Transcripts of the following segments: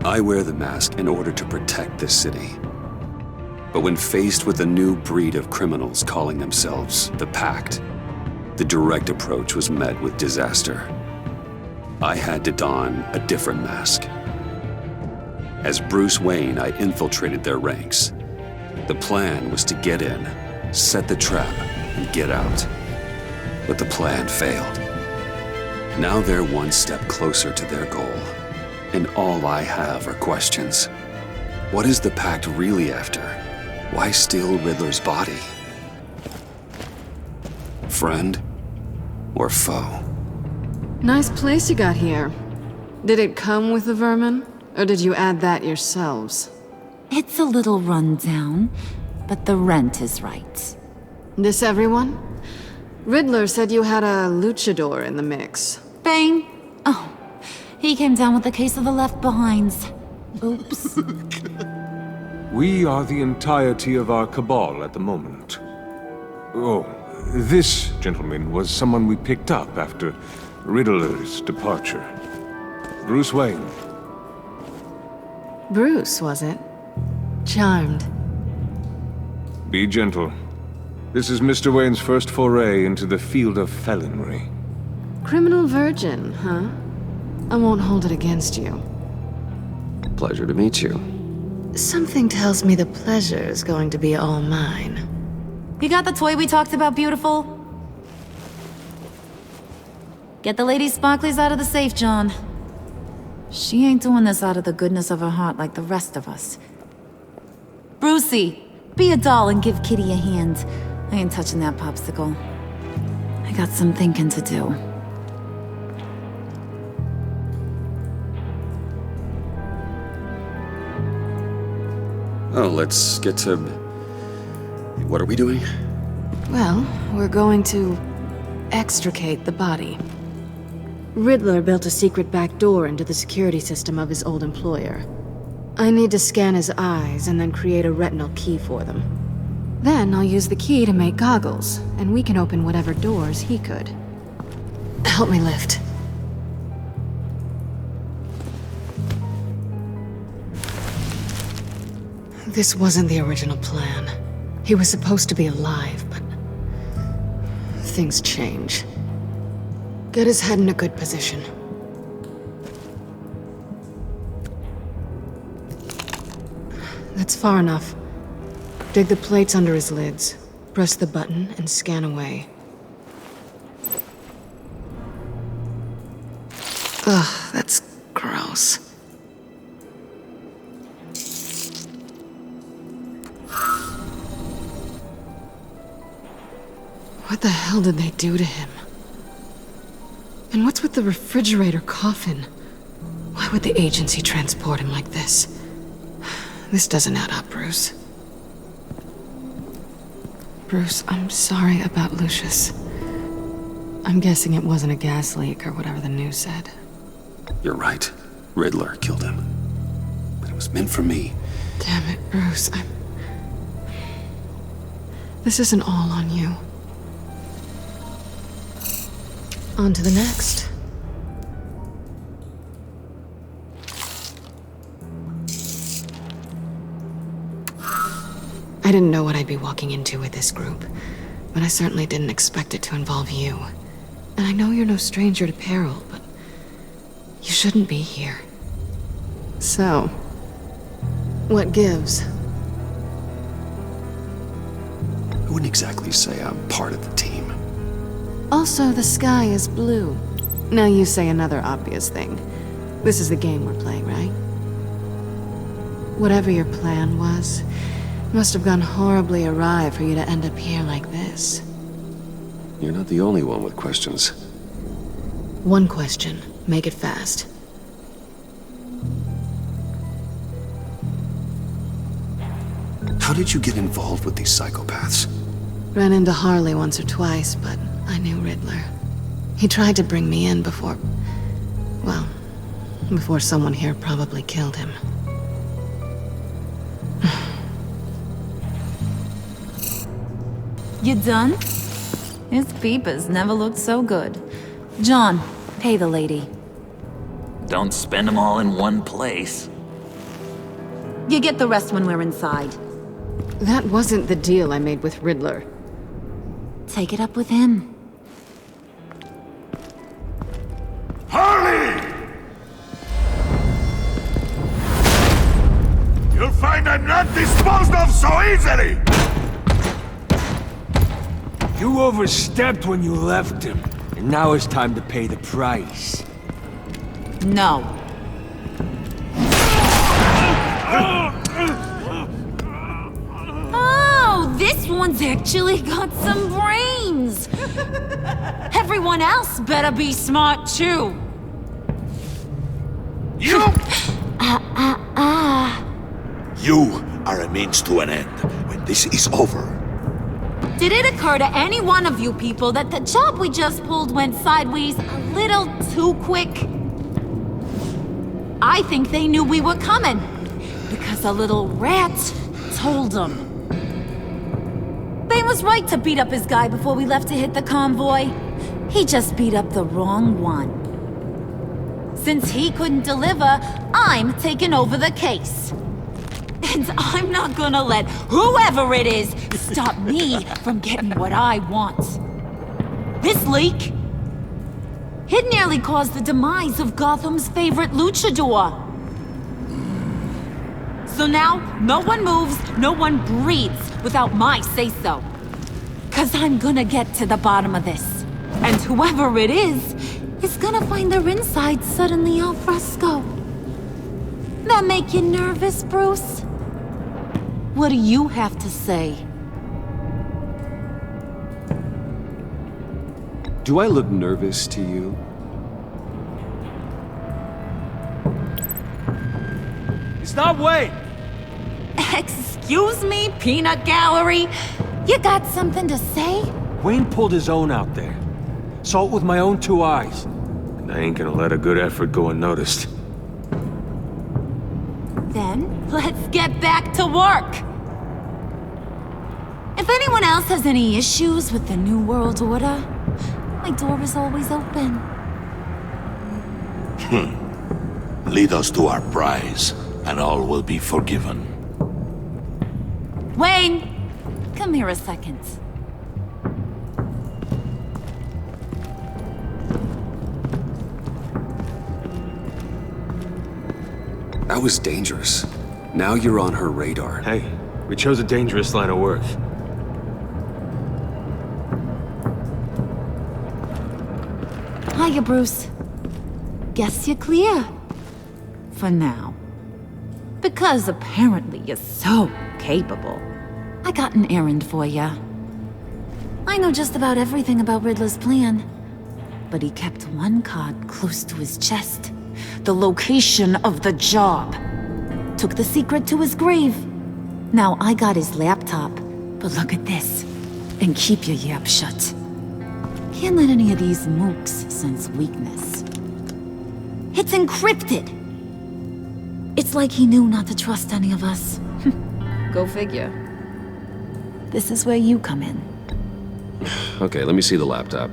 I wear the mask in order to protect this city. But when faced with a new breed of criminals calling themselves the Pact, the direct approach was met with disaster. I had to don a different mask. As Bruce Wayne, I infiltrated their ranks. The plan was to get in, set the trap, and get out. But the plan failed. Now they're one step closer to their goal, and all I have are questions. What is the Pact really after? Why steal Riddler's body? Friend or foe? Nice place you got here. Did it come with the vermin, or did you add that yourselves? It's a little run down, but the rent is right. This everyone? Riddler said you had a luchador in the mix. Bane? Oh, he came down with a case of the left behinds. Oops. We are the entirety of our cabal at the moment. Oh, this gentleman was someone we picked up after Riddler's departure. Bruce Wayne. Bruce, was it? Charmed. Be gentle. This is Mr. Wayne's first foray into the field of felonry. Criminal virgin, huh? I won't hold it against you. Pleasure to meet you. Something tells me the pleasure is going to be all mine. You got the toy we talked about, beautiful? Get the lady sparklies out of the safe, John. She ain't doing this out of the goodness of her heart like the rest of us. Brucey, be a doll and give Kitty a hand. I ain't touching that popsicle. I got some thinking to do. Oh, let's get to... What are we doing? Well, we're going to extricate the body. Riddler built a secret back door into the security system of his old employer. I need to scan his eyes and then create a retinal key for them. Then I'll use the key to make goggles, and we can open whatever doors he could. Help me lift. This wasn't the original plan. He was supposed to be alive, but things change. Get his head in a good position. That's far enough. Dig the plates under his lids. Press the button and scan away. Ugh, that's gross. What the hell did they do to him? And what's with the refrigerator coffin? Why would the agency transport him like this? This doesn't add up, Bruce. Bruce, I'm sorry about Lucius. I'm guessing it wasn't a gas leak or whatever the news said. You're right. Riddler killed him. But it was meant for me. Damn it, Bruce. This isn't all on you. On to the next. I didn't know what I'd be walking into with this group, but I certainly didn't expect it to involve you. And I know you're no stranger to peril, but you shouldn't be here. So, what gives? I wouldn't exactly say I'm part of the team. Also, the sky is blue. Now you say another obvious thing. This is the game we're playing, right? Whatever your plan was, it must have gone horribly awry for you to end up here like this. You're not the only one with questions. One question. Make it fast. How did you get involved with these psychopaths? Ran into Harley once or twice, but I knew Riddler. He tried to bring me in before... well, before someone here probably killed him. You done? His peepers never looked so good. John, pay the lady. Don't spend them all in one place. You get the rest when we're inside. That wasn't the deal I made with Riddler. Take it up with him. Harley! You'll find I'm not disposed of so easily! You overstepped when you left him, and now it's time to pay the price. No. Oh, this one's actually got some brains! Everyone else better be smart too. You! You are a means to an end. When this is over, Did it occur to any one of you people that the job we just pulled went sideways a little too quick? I think they knew we were coming, because a little rat told them. They was right to beat up his guy before we left to hit the convoy. He just beat up the wrong one. Since he couldn't deliver, I'm taking over the case. And I'm not gonna let whoever it is stop me from getting what I want. This leak, it nearly caused the demise of Gotham's favorite luchador. So now, no one moves, no one breathes without my say-so. 'Cause I'm gonna get to the bottom of this. And whoever it is gonna find their inside suddenly al fresco. That make you nervous, Bruce? What do you have to say? Do I look nervous to you? Stop, Wayne! Excuse me, peanut gallery? You got something to say? Wayne pulled his own out there. Saw it with my own two eyes. And I ain't gonna let a good effort go unnoticed. Then, let's get back to work. If anyone else has any issues with the New World Order, my door is always open. lead us to our prize, and all will be forgiven. Wayne, come here a second. That was dangerous. Now you're on her radar. Hey, we chose a dangerous line of work. Hiya, Bruce. Guess you're clear. For now. Because apparently you're so capable. I got an errand for ya. I know just about everything about Riddler's plan. But he kept one card close to his chest. The location of the job. Took the secret to his grave. Now I got his laptop. But look at this. And keep your yap shut. Can't let any of these mooks sense weakness. It's encrypted! It's like he knew not to trust any of us. Go figure. This is where you come in. Okay, let me see the laptop.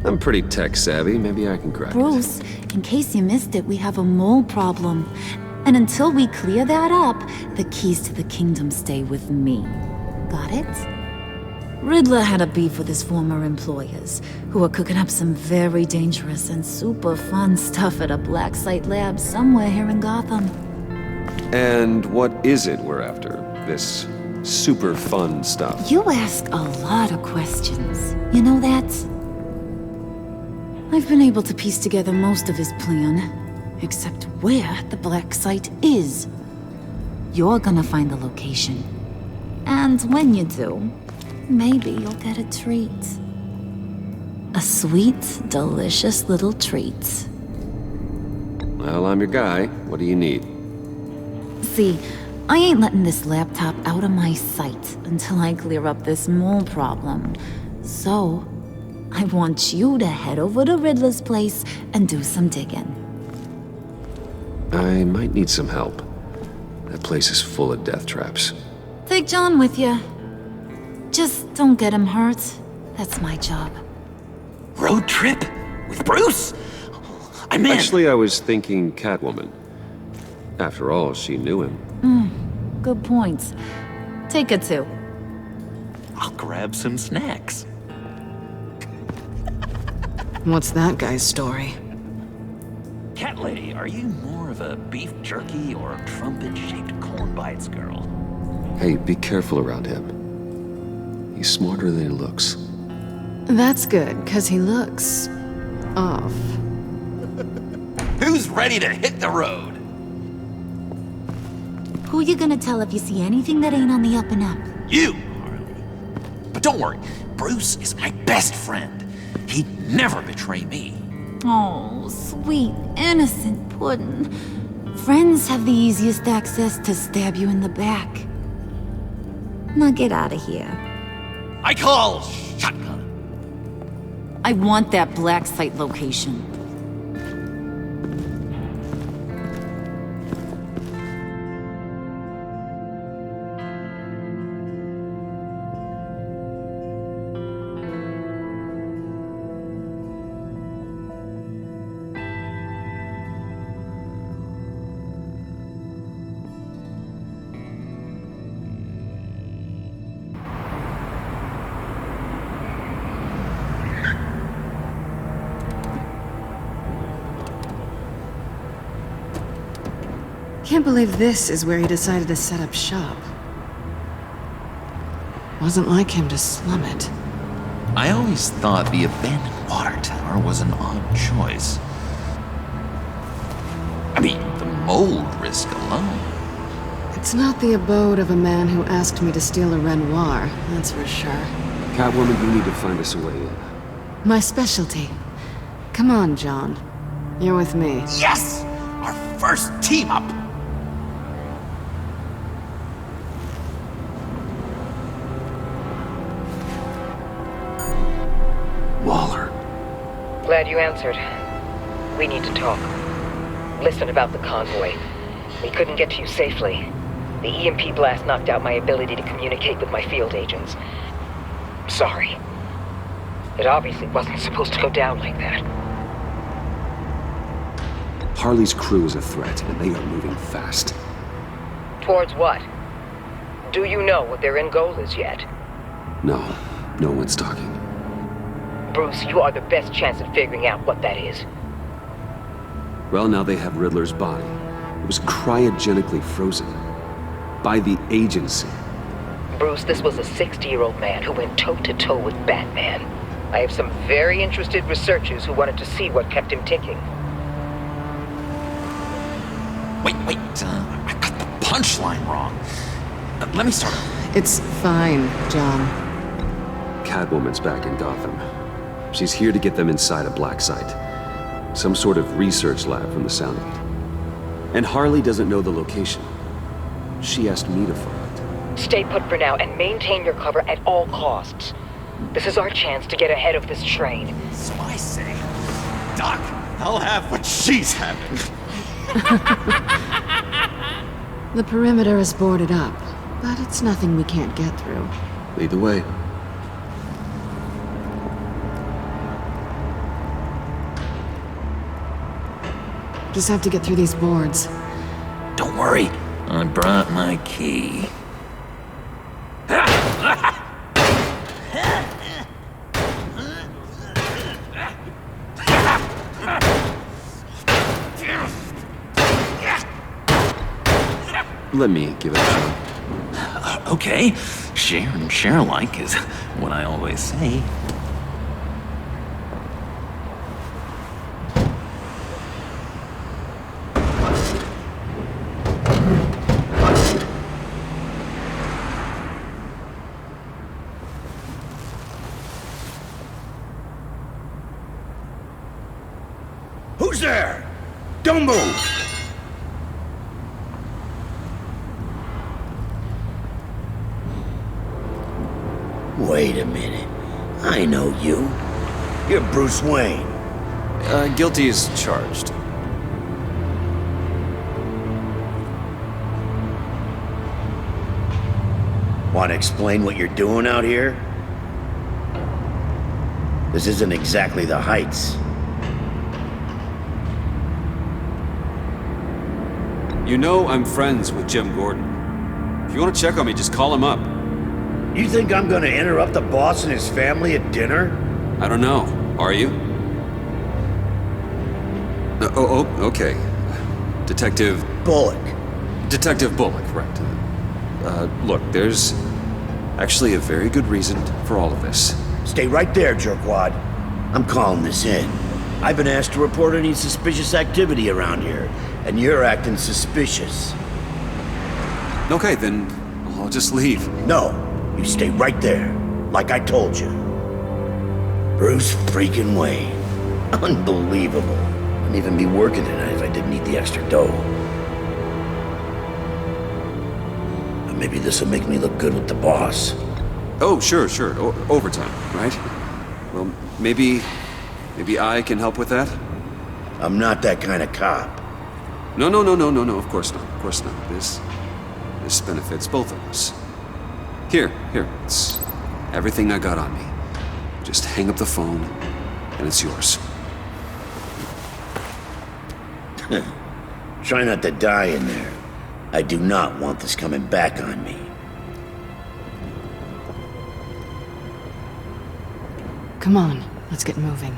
I'm pretty tech savvy. Maybe I can crack it. Bruce, in case you missed it, we have a mole problem. And until we clear that up, the keys to the kingdom stay with me. Got it? Riddler had a beef with his former employers, who were cooking up some very dangerous and super fun stuff at a black site lab somewhere here in Gotham. And what is it we're after? This super fun stuff? You ask a lot of questions. You know that? I've been able to piece together most of his plan, except where the black site is. You're gonna find the location. And when you do, maybe you'll get a treat. A sweet, delicious little treat. Well, I'm your guy. What do you need? See, I ain't letting this laptop out of my sight until I clear up this mole problem. So, I want you to head over to Riddler's place and do some digging. I might need some help. That place is full of death traps. Take John with you. Just don't get him hurt. That's my job. Road trip? With Bruce? I'm in. Actually, I was thinking Catwoman. After all, she knew him. Good points. Take it two. I'll grab some snacks. What's that guy's story? Cat lady, are you more of a beef jerky or a trumpet-shaped corn bites girl? Hey, be careful around him. He's smarter than he looks. That's good, because he looks... off. Who's ready to hit the road? Who you gonna tell if you see anything that ain't on the up and up? You, Harley. But don't worry, Bruce is my best friend. He'd never betray me. Oh, sweet, innocent Puddin'. Friends have the easiest access to stab you in the back. Now get out of here. I call shotgun. I want that black site location. Can't believe this is where he decided to set up shop. Wasn't like him to slum it. I always thought the abandoned water tower was an odd choice. I mean, the mold risk alone. It's not the abode of a man who asked me to steal a Renoir, that's for sure. Catwoman, you need to find us a way in. My specialty. Come on, John. You're with me. Yes! Our first team up! Waller. Glad you answered. We need to talk. Listen about the convoy. We couldn't get to you safely. The EMP blast knocked out my ability to communicate with my field agents. Sorry. It obviously wasn't supposed to go down like that. Harley's crew is a threat, and they are moving fast. Towards what? Do you know what their end goal is yet? No, no one's talking. Bruce, you are the best chance at figuring out what that is. Well, now they have Riddler's body. It was cryogenically frozen. By the agency. Bruce, this was a 60-year-old man who went toe-to-toe with Batman. I have some very interested researchers who wanted to see what kept him ticking. Wait, I got the punchline wrong. Let me start over. It's fine, John. Catwoman's back in Gotham. She's here to get them inside a black site. Some sort of research lab from the sound of it. And Harley doesn't know the location. She asked me to find it. Stay put for now and maintain your cover at all costs. This is our chance to get ahead of this train. So I say, Doc, I'll have what she's having. The perimeter is boarded up, but it's nothing we can't get through. Lead the way. Just have to get through these boards. Don't worry, I brought my key. Let me give it a shot. Okay, share and share alike is what I always say. Who's there? Don't move! Wait a minute. I know you. You're Bruce Wayne. Guilty as charged. Want to explain what you're doing out here? This isn't exactly the Heights. You know I'm friends with Jim Gordon. If you want to check on me, just call him up. You think I'm gonna interrupt the boss and his family at dinner? I don't know. Are you? Okay. Detective Bullock. Detective Bullock, right. Look, there's actually a very good reason for all of this. Stay right there, jerkwad. I'm calling this in. I've been asked to report any suspicious activity around here, and you're acting suspicious. Okay, then I'll just leave. No, you stay right there, like I told you. Bruce freaking Wayne. Unbelievable. I'd even be working tonight if I didn't need the extra dough. But maybe this'll make me look good with the boss. Oh, sure. Overtime, right? Well, maybe I can help with that? I'm not that kind of cop. No, of course not. This benefits both of us. Here, it's everything I got on me. Just hang up the phone, and it's yours. Try not to die in there. I do not want this coming back on me. Come on, let's get moving.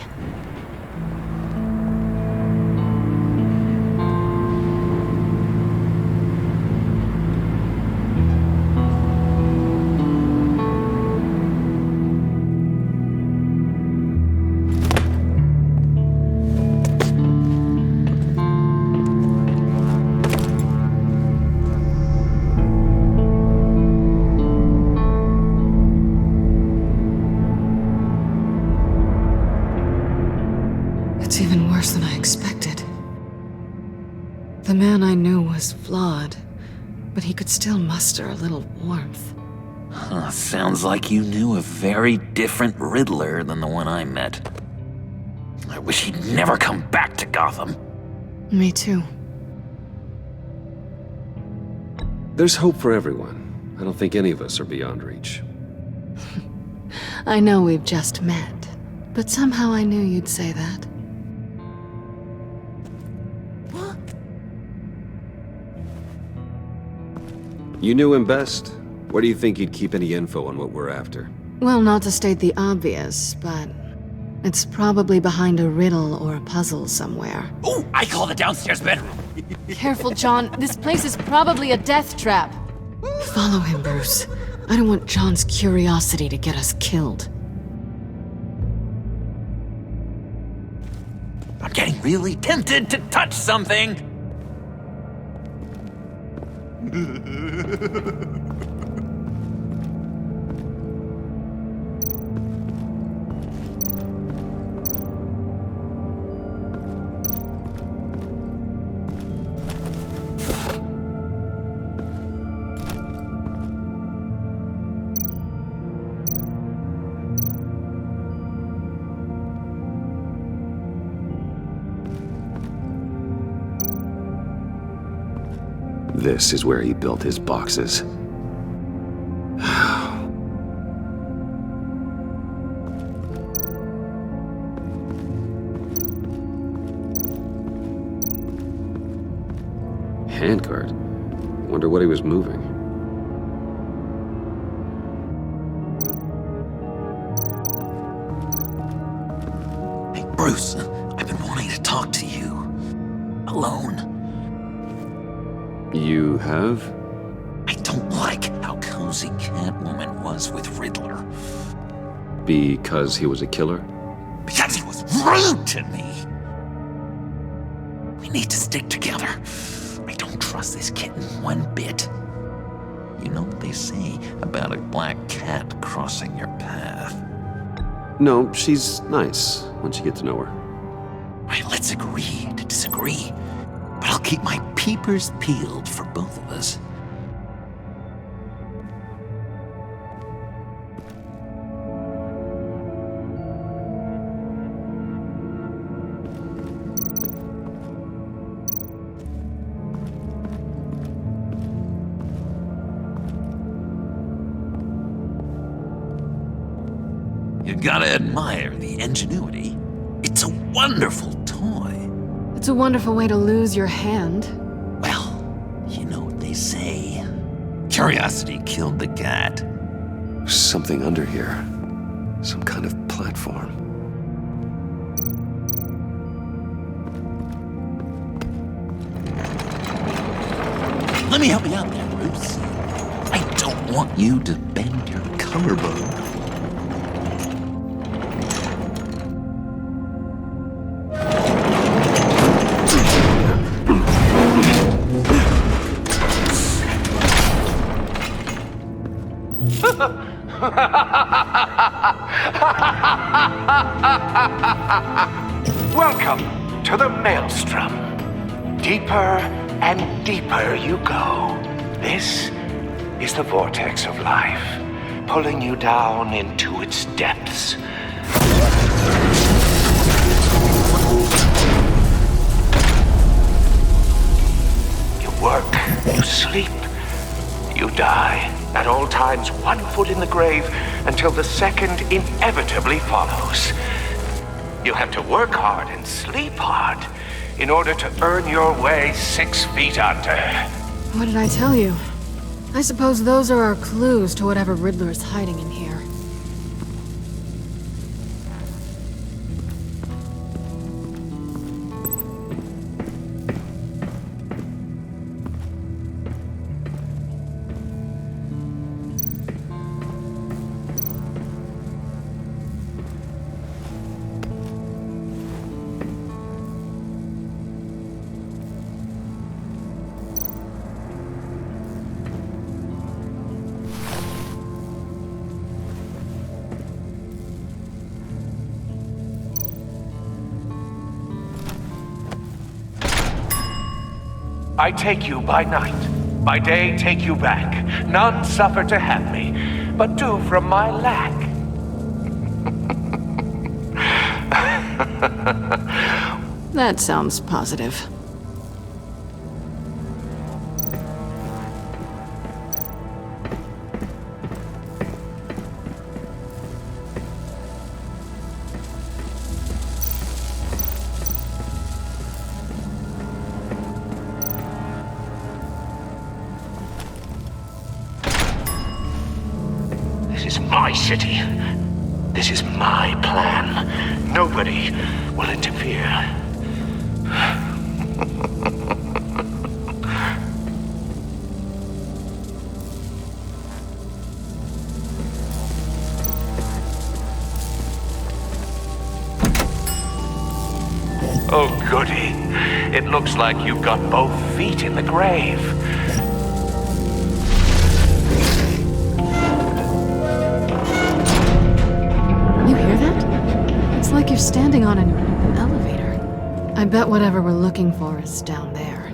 It's even worse than I expected. The man I knew was flawed, but he could still muster a little warmth. Sounds like you knew a very different Riddler than the one I met. I wish he'd never come back to Gotham. Me too. There's hope for everyone. I don't think any of us are beyond reach. I know we've just met, but somehow I knew you'd say that. You knew him best. Where do you think he'd keep any info on what we're after? Well, not to state the obvious, but it's probably behind a riddle or a puzzle somewhere. Oh, I call the downstairs bedroom. Careful, John. This place is probably a death trap. Follow him, Bruce. I don't want John's curiosity to get us killed. I'm getting really tempted to touch something. This is where he built his boxes. Handcart? Wonder what he was moving. Hey, Bruce, I've been wanting to talk to you. Alone. You have? I don't like how cozy Catwoman was with Riddler. Because he was a killer? Because he was rude to me! We need to stick together. I don't trust this kitten one bit. You know what they say about a black cat crossing your path? No, she's nice once you get to know her. Right, let's agree to disagree. But I'll keep my peepers peeled for both of us. You gotta admire the ingenuity. It's a wonderful toy. It's a wonderful way to lose your hand. Well, you know what they say. Curiosity killed the cat. There's something under here. Some kind of platform. Let me help you out there, Bruce. I don't want you to bend your collarbone. Welcome to the Maelstrom. Deeper and deeper you go. This is the vortex of life, pulling you down into its depths. You work, you sleep, you die. At all times, one foot in the grave until the second inevitably follows. You have to work hard and sleep hard in order to earn your way 6 feet under. What did I tell you? I suppose those are our clues to whatever Riddler is hiding in here. I take you by night, by day take you back. None suffer to have me, but do from my lack. That sounds positive. This is my city. This is my plan. Nobody will interfere. Oh, goody. It looks like you've got both feet in the grave. You hear that? It's like you're standing on an elevator. I bet whatever we're looking for is down there.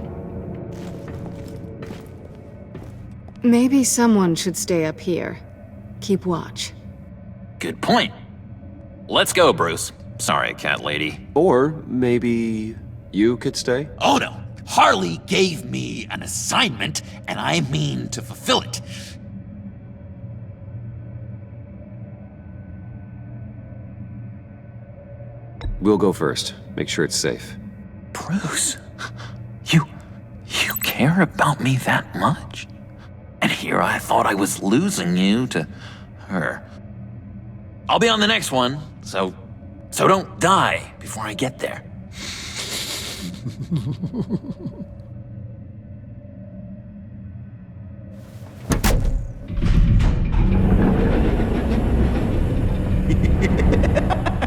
Maybe someone should stay up here. Keep watch. Good point. Let's go, Bruce. Sorry, cat lady. Or maybe you could stay? Oh no! Harley gave me an assignment, and I mean to fulfill it. We'll go first. Make sure it's safe. Bruce, you care about me that much? And here I thought I was losing you to her. I'll be on the next one, so don't die before I get there.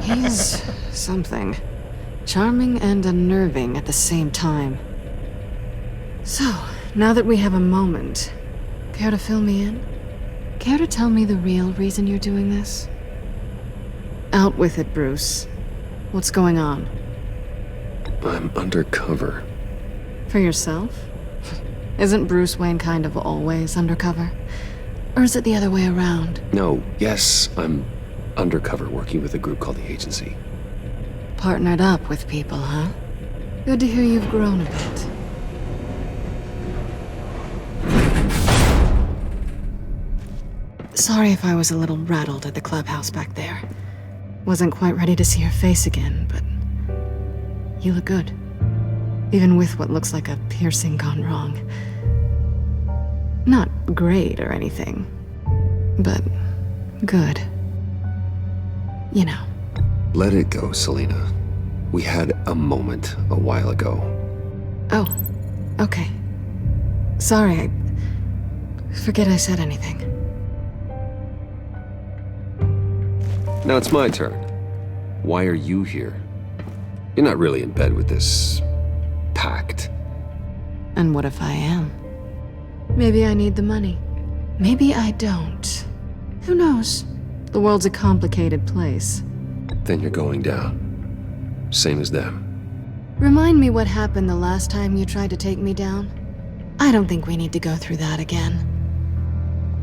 He's something. Charming and unnerving at the same time. So, now that we have a moment, care to fill me in? Care to tell me the real reason you're doing this? Out with it, Bruce. What's going on? I'm undercover. For yourself? Isn't Bruce Wayne kind of always undercover? Or is it the other way around? No, yes, I'm undercover working with a group called the Agency. Partnered up with people, huh? Good to hear you've grown a bit. Sorry if I was a little rattled at the clubhouse back there. Wasn't quite ready to see your face again, but you look good. Even with what looks like a piercing gone wrong. Not great or anything, but good. You know. Let it go, Selena. We had a moment a while ago. Oh, okay. Sorry, I forget I said anything. Now it's my turn. Why are you here? You're not really in bed with this pact. And what if I am? Maybe I need the money. Maybe I don't. Who knows? The world's a complicated place. Then you're going down. Same as them. Remind me what happened the last time you tried to take me down. I don't think we need to go through that again.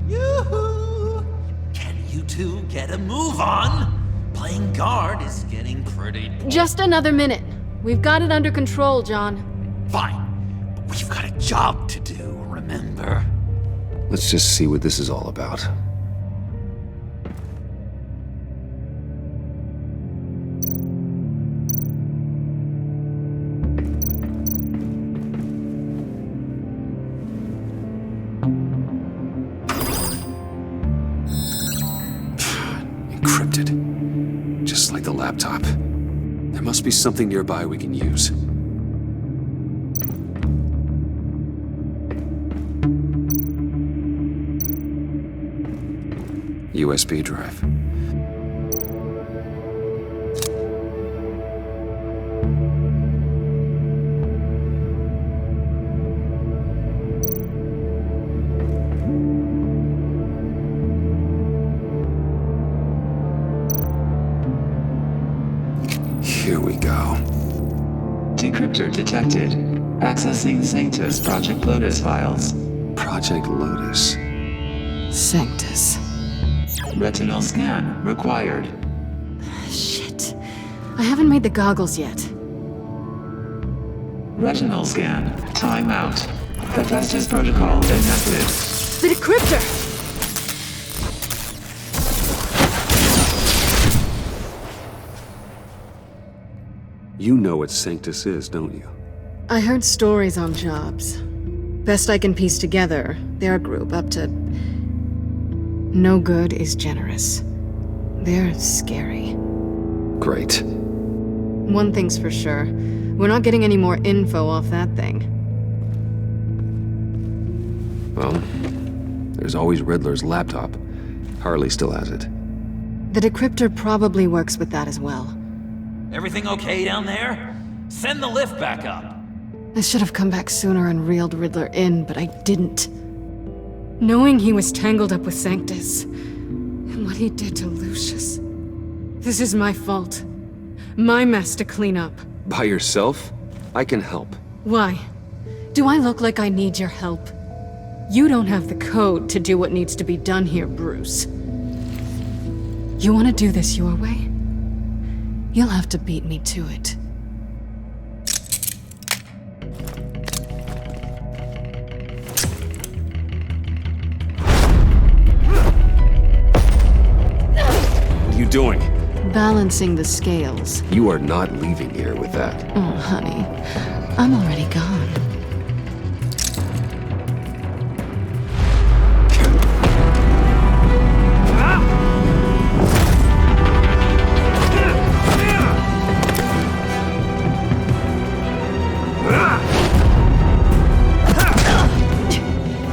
Yoo-hoo! Can you two get a move on? Playing guard is getting pretty... Just another minute. We've got it under control, John. Fine. But we've got a job to do, remember? Let's just see what this is all about. Encrypted. Just like the laptop. There must be something nearby we can use. USB drive. Here we go. Decryptor detected. Accessing Sanctus Project Lotus files. Project Lotus. Sanctus. Retinal scan required. Shit. I haven't made the goggles yet. Retinal scan. Timeout. Hephaestus protocol enacted. The decryptor! You know what Sanctus is, don't you? I heard stories on jobs. Best I can piece together, they're a group up to... No good is generous. They're scary. Great. One thing's for sure. We're not getting any more info off that thing. Well, there's always Riddler's laptop. Harley still has it. The decryptor probably works with that as well. Everything okay down there? Send the lift back up. I should have come back sooner and reeled Riddler in, but I didn't. Knowing he was tangled up with Sanctus, and what he did to Lucius. This is my fault. My mess to clean up. By yourself? I can help. Why? Do I look like I need your help? You don't have the code to do what needs to be done here, Bruce. You want to do this your way? You'll have to beat me to it. What are you doing? Balancing the scales. You are not leaving here with that. Oh, honey. I'm already gone.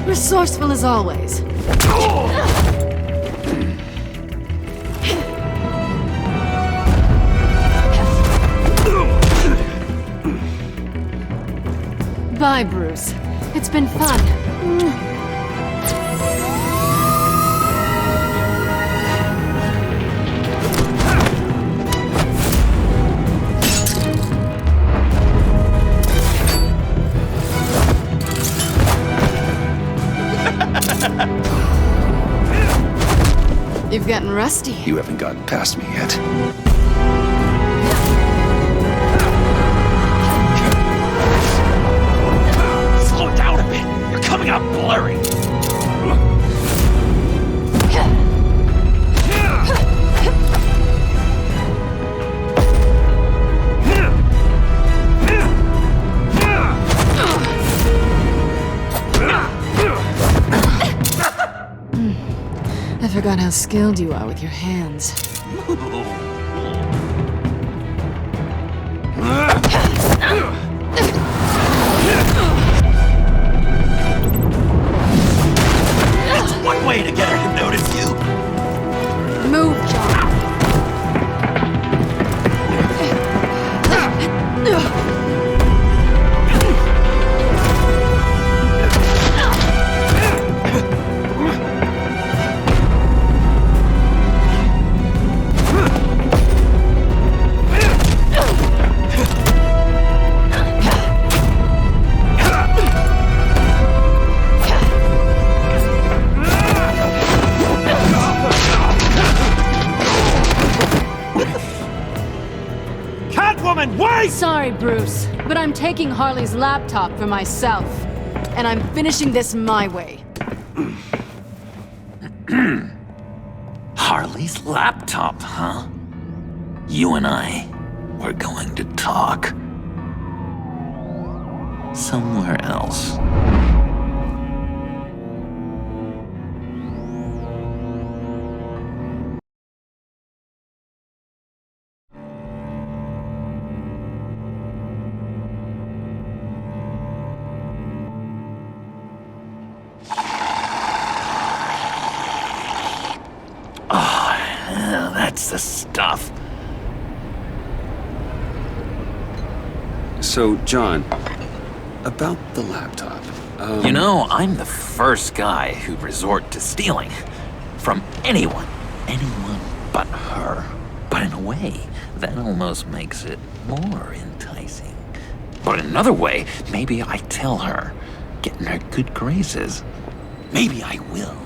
Resourceful as always. Bye, Bruce. It's been fun. You've gotten rusty. You haven't gotten past me yet. Slow down a bit. You're coming out blurry. I forgot how skilled you are with your hands. That's one way to get her to notice you. Move, John. Sorry, Bruce, but I'm taking Harley's laptop for myself. And I'm finishing this my way. Harley's laptop, huh? You and I, we're going to talk. Somewhere else. That's the stuff. So, John, about the laptop. You know, I'm the first guy who'd resort to stealing. From anyone. Anyone but her. But in a way, that almost makes it more enticing. But in another way, maybe I tell her, get in her good graces. Maybe I will.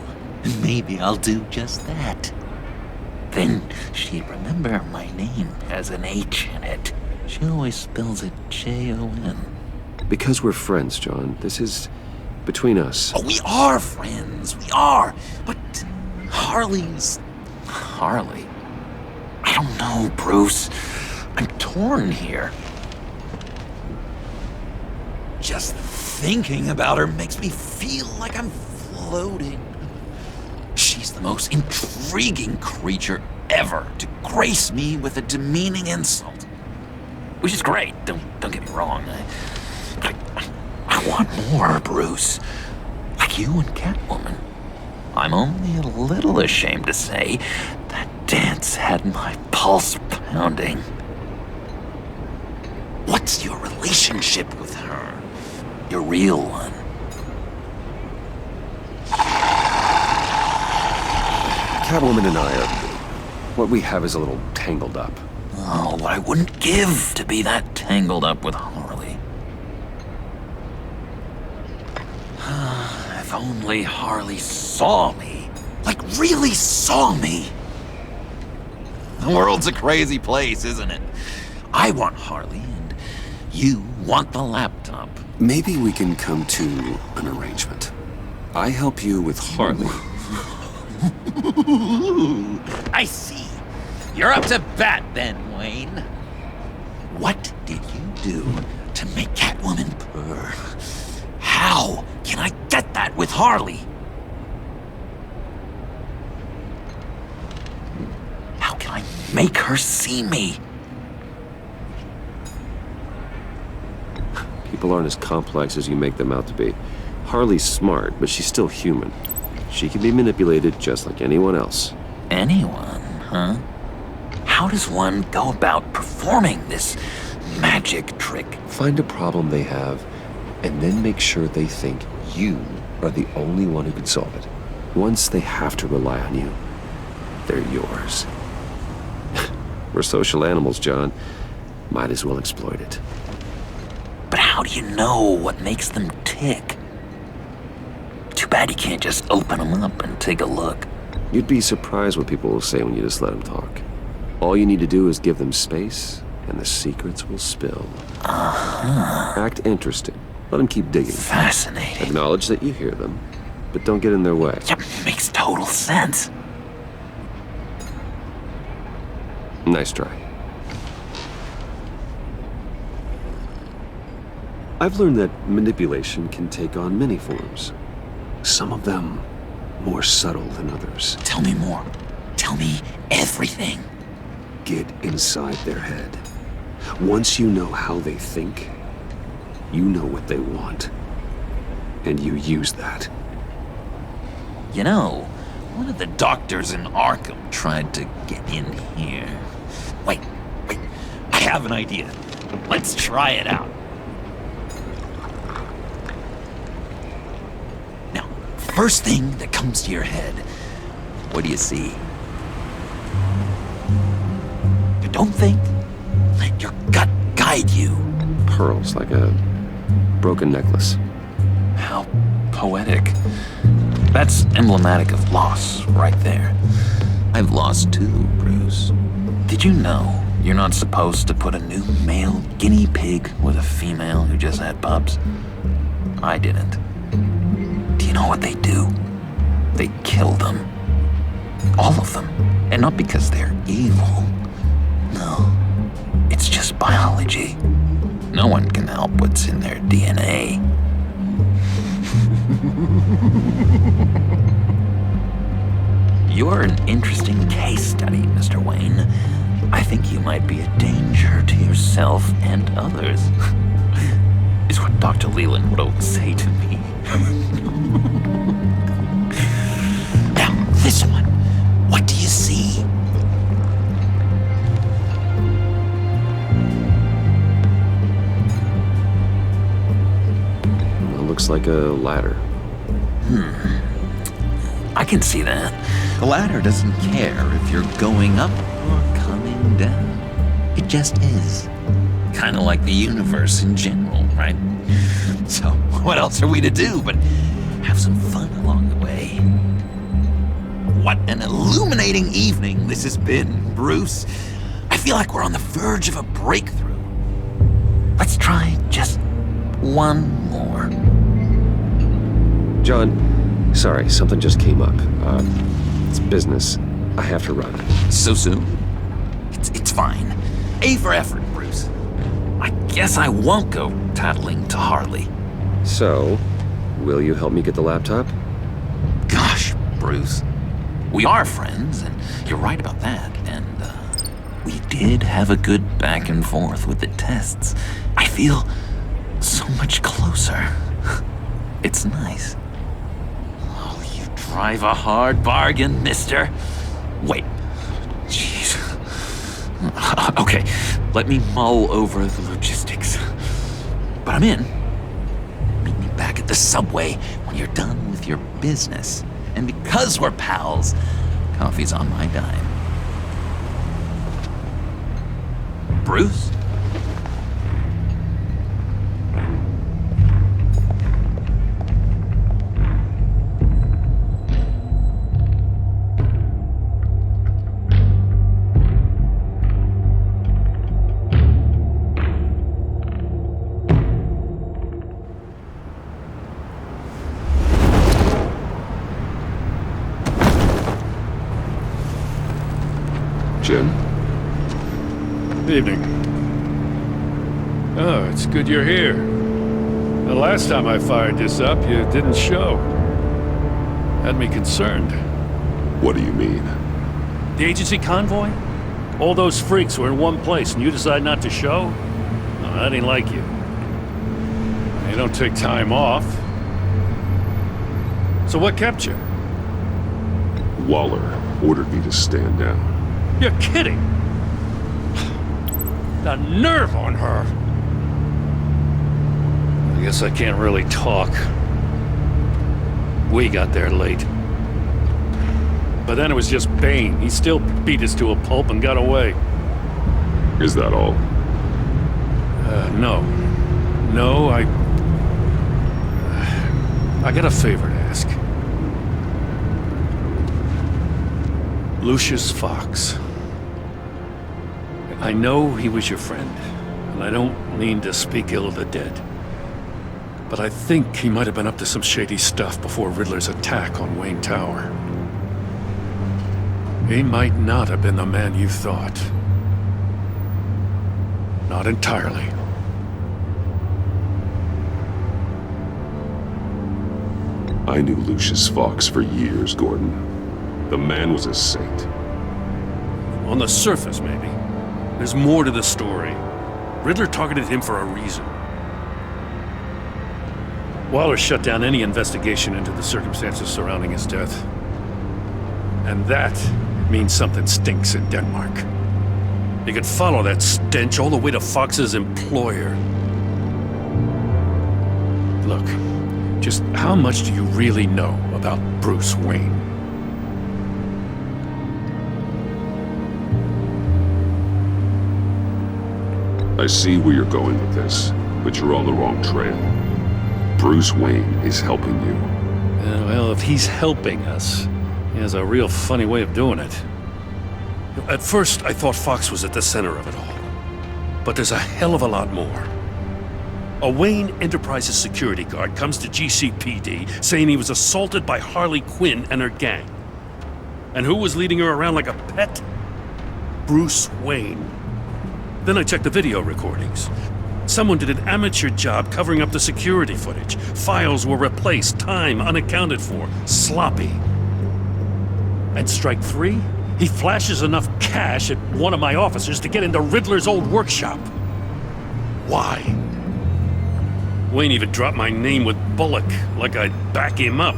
Maybe I'll do just that. Then she'd remember my name has an H in it. She always spells it Jon. Because we're friends, John. This is between us. Oh, we are friends. We are. But Harley's... Harley? I don't know, Bruce. I'm torn here. Just thinking about her makes me feel like I'm floating. She's the most intriguing creature ever to grace me with a demeaning insult. Which is great, don't get me wrong. I want more, Bruce. Like you and Catwoman. I'm only a little ashamed to say that dance had my pulse pounding. What's your relationship with her? Your real one? Catwoman and I are... what we have is a little tangled up. Oh, what I wouldn't give to be that tangled up with Harley. If only Harley saw me. Like, really saw me. The world's a crazy place, isn't it? I want Harley, and you want the laptop. Maybe we can come to an arrangement. I help you with Harley. I see. You're up to bat then, Wayne. What did you do to make Catwoman purr? How can I get that with Harley? How can I make her see me? People aren't as complex as you make them out to be. Harley's smart, but she's still human. She can be manipulated just like anyone else. Anyone, huh? How does one go about performing this magic trick? Find a problem they have, and then make sure they think you are the only one who can solve it. Once they have to rely on you, they're yours. We're social animals, John. Might as well exploit it. But how do you know what makes them tick? Too bad you can't just open them up and take a look. You'd be surprised what people will say when you just let them talk. All you need to do is give them space, and the secrets will spill. Act interested. Let them keep digging. Fascinating. Acknowledge that you hear them, but don't get in their way. Yep, makes total sense. Nice try. I've learned that manipulation can take on many forms. Some of them more subtle than others. Tell me more. Tell me everything. Get inside their head. Once you know how they think, you know what they want. And you use that. You know, one of the doctors in Arkham tried to get in here. Wait. I have an idea. Let's try it out. Now, first thing that comes to your head, what do you see? Don't think. Let your gut guide you. Pearls like a broken necklace. How poetic. That's emblematic of loss, right there. I've lost too, Bruce. Did you know you're not supposed to put a new male guinea pig with a female who just had pups? I didn't. Do you know what they do? They kill them. All of them. And not because they're evil. No. It's just biology. No one can help what's in their DNA. You're an interesting case study, Mr. Wayne. I think you might be a danger to yourself and others. Is what Dr. Leland would always say to me. Now, this one. What do you see? Well, looks like a ladder. I can see that. The ladder doesn't care if you're going up or coming down. It just is. Kind of like the universe in general, right? So, what else are we to do but have some fun along the way? What an illuminating evening this has been, Bruce. I feel like we're on the verge of a breakthrough. Let's try just one more. John, sorry, something just came up. It's business. I have to run. So soon? It's fine. A for effort, Bruce. I guess I won't go tattling to Harley. So, will you help me get the laptop? Gosh, Bruce. We are friends, and you're right about that. And, we did have a good back and forth with the tests. I feel so much closer. It's nice. Oh, you drive a hard bargain, mister. Wait. Jeez. Okay, let me mull over the logistics. But I'm in. Meet me back at the subway when you're done with your business. And because we're pals, coffee's on my dime. Bruce? Jim? Evening. Oh, it's good you're here. The last time I fired this up, you didn't show. Had me concerned. What do you mean? The agency convoy? All those freaks were in one place and you decide not to show? No, that ain't like you. You don't take time off. So what kept you? Waller ordered me to stand down. You're kidding! The nerve on her! I guess I can't really talk. We got there late. But then it was just Bane. He still beat us to a pulp and got away. Is that all? No. No, I got a favor to ask. Lucius Fox. I know he was your friend, and I don't mean to speak ill of the dead. But I think he might have been up to some shady stuff before Riddler's attack on Wayne Tower. He might not have been the man you thought. Not entirely. I knew Lucius Fox for years, Gordon. The man was a saint. On the surface, maybe. There's more to the story. Riddler targeted him for a reason. Waller shut down any investigation into the circumstances surrounding his death. And that means something stinks in Denmark. You could follow that stench all the way to Fox's employer. Look, just how much do you really know about Bruce Wayne? I see where you're going with this, but you're on the wrong trail. Bruce Wayne is helping you. Well, if he's helping us, he has a real funny way of doing it. At first, I thought Fox was at the center of it all. But there's a hell of a lot more. A Wayne Enterprises security guard comes to GCPD saying he was assaulted by Harley Quinn and her gang. And who was leading her around like a pet? Bruce Wayne. Then I checked the video recordings. Someone did an amateur job covering up the security footage. Files were replaced, time unaccounted for, sloppy. And strike three? He flashes enough cash at one of my officers to get into Riddler's old workshop. Why? Wayne even dropped my name with Bullock, like I'd back him up.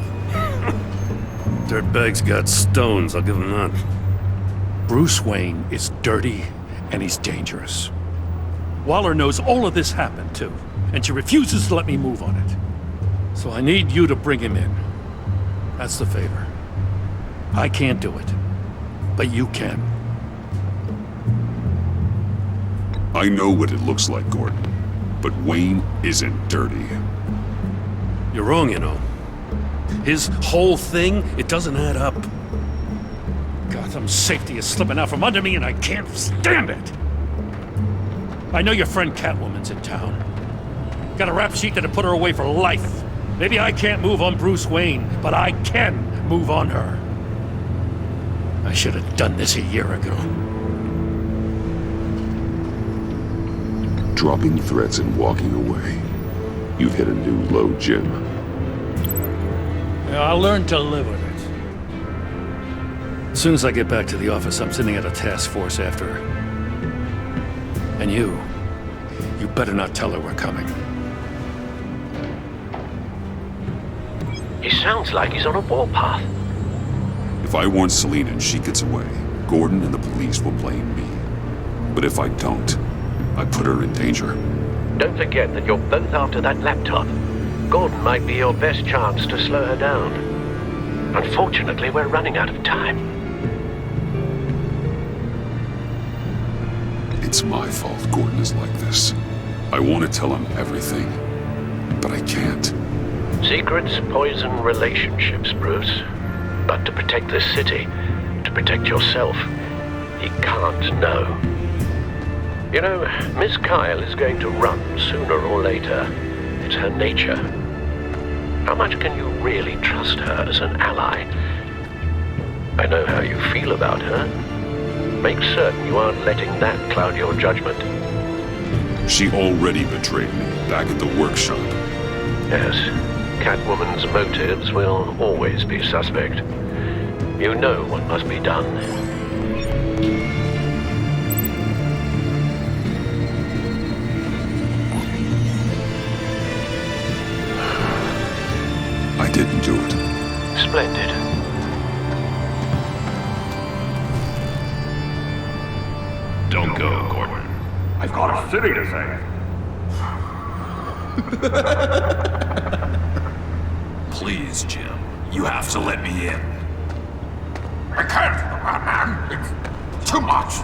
Dirtbag's got stones, I'll give him that. Bruce Wayne is dirty and he's dangerous. Waller knows all of this happened, too, and she refuses to let me move on it. So I need you to bring him in. That's the favor. I can't do it, but you can. I know what it looks like, Gordon, but Wayne isn't dirty. You're wrong, you know. His whole thing, it doesn't add up. Gotham's safety is slipping out from under me and I can't stand it! I know your friend Catwoman's in town. Got a rap sheet that'll put her away for life. Maybe I can't move on Bruce Wayne, but I can move on her. I should have done this a year ago. Dropping threats and walking away. You've hit a new low, Jim. Yeah, I'll learn to live with it. As soon as I get back to the office, I'm sending out a task force after her. And you better not tell her we're coming. He sounds like he's on a warpath. If I warn Selina and she gets away, Gordon and the police will blame me. But if I don't, I put her in danger. Don't forget that you're both after that laptop. Gordon might be your best chance to slow her down. Unfortunately, we're running out of time. It's my fault Gordon is like this. I want to tell him everything, but I can't. Secrets poison relationships, Bruce. But to protect this city, to protect yourself, he can't know. You know, Miss Kyle is going to run sooner or later. It's her nature. How much can you really trust her as an ally? I know how you feel about her. Make certain you aren't letting that cloud your judgment. She already betrayed me back at the workshop. Yes, Catwoman's motives will always be suspect. You know what must be done. I didn't do it. Splendid. Don't go, Gordon. I've got a city to save. Please, Jim. You have to let me in. I can't, man. It's too much.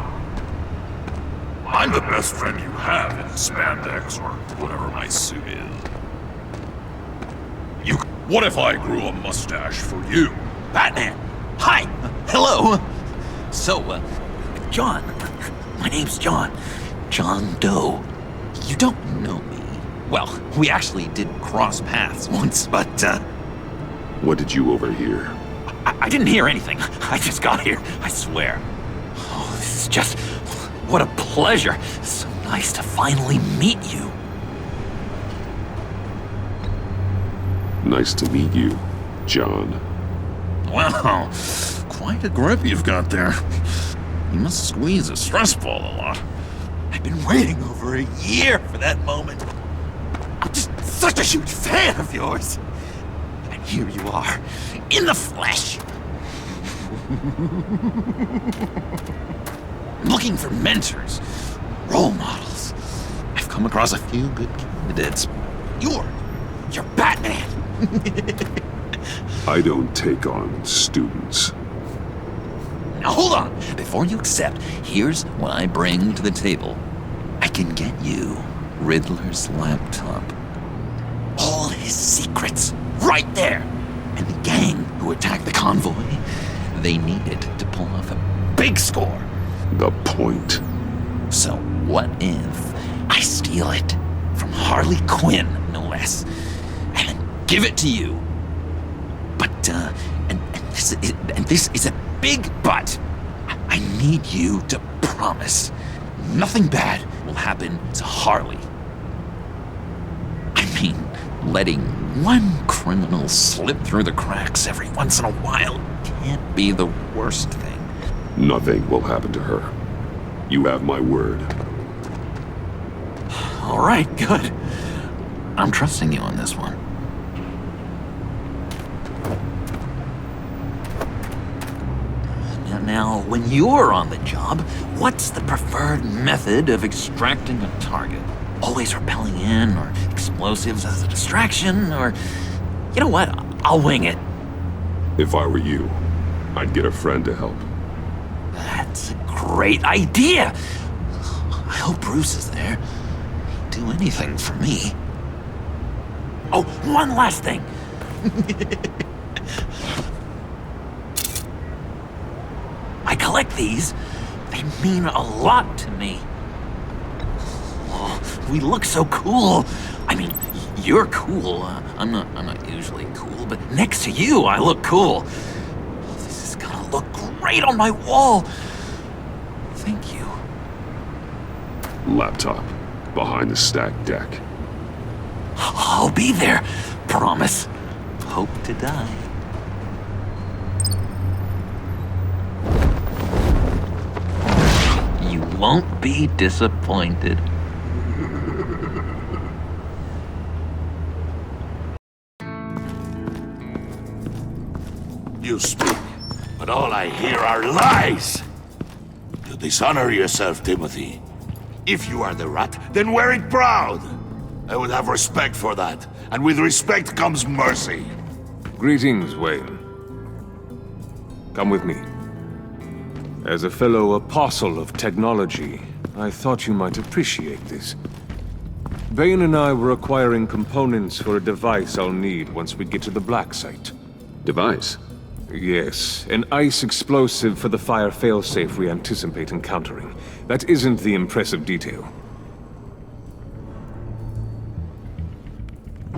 I'm the best friend you have in spandex or whatever my suit is. What if I grew a mustache for you? Batman! Hi! Hello! So, John. My name's John. John Doe. You don't know me. Well, we actually did cross paths once, but, What did you overhear? I didn't hear anything. I just got here, I swear. Oh, this is just... what a pleasure. So nice to finally meet you. Nice to meet you. John. Wow, quite a grip you've got there. You must squeeze a stress ball a lot. I've been waiting over a year for that moment. I'm just such a huge fan of yours. And here you are, in the flesh. Looking for mentors, role models. I've come across a few good candidates. You're Batman. I don't take on students. Now hold on. Before you accept, here's what I bring to the table. I can get you Riddler's laptop. All his secrets, right there. And the gang who attacked the convoy, they needed to pull off a big score. The point. So what if I steal it from Harley Quinn, no less, and then give it to you? But, and this is a big but. I need you to promise nothing bad will happen to Harley. I mean, letting one criminal slip through the cracks every once in a while can't be the worst thing. Nothing will happen to her. You have my word. All right, good. I'm trusting you on this one. Now, when you're on the job, what's the preferred method of extracting a target? Always rappelling in, or explosives as a distraction, or... You know what? I'll wing it. If I were you, I'd get a friend to help. That's a great idea! I hope Bruce is there. He'd do anything for me. Oh, one last thing! I collect these. They mean a lot to me. Oh, we look so cool. I mean, you're cool. I'm not usually cool, but next to you, I look cool. This is gonna look great on my wall. Thank you. Laptop. Behind the stacked deck. I'll be there. Promise. Hope to die. You won't be disappointed. You speak, but all I hear are lies! You dishonor yourself, Timothy. If you are the rat, then wear it proud! I would have respect for that, and with respect comes mercy. Greetings, Wayne. Come with me. As a fellow apostle of technology, I thought you might appreciate this. Vane and I were acquiring components for a device I'll need once we get to the Black Site. Device? Yes, an ice explosive for the fire failsafe we anticipate encountering. That isn't the impressive detail.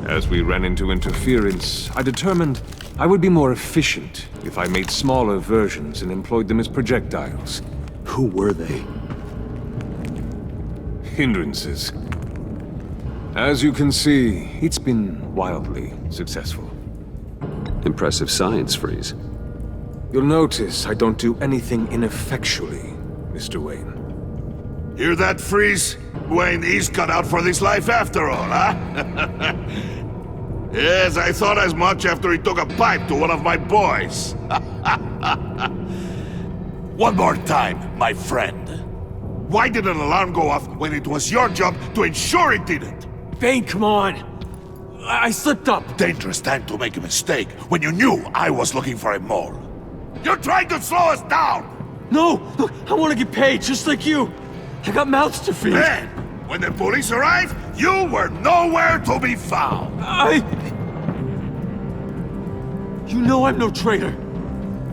As we ran into interference, I determined I would be more efficient if I made smaller versions and employed them as projectiles. Who were they? Hindrances. As you can see, it's been wildly successful. Impressive science, Freeze. You'll notice I don't do anything ineffectually, Mr. Wayne. Hear that, Freeze? Wayne is cut out for this life after all, huh? Yes, I thought as much after he took a pipe to one of my boys. One more time, my friend. Why did an alarm go off when it was your job to ensure it didn't? Vane, come on! I slipped up! Dangerous time to make a mistake when you knew I was looking for a mole. You're trying to slow us down! No! Look, I want to get paid, just like you! I got mouths to feed! Then, when the police arrived, you were nowhere to be found! You know I'm no traitor!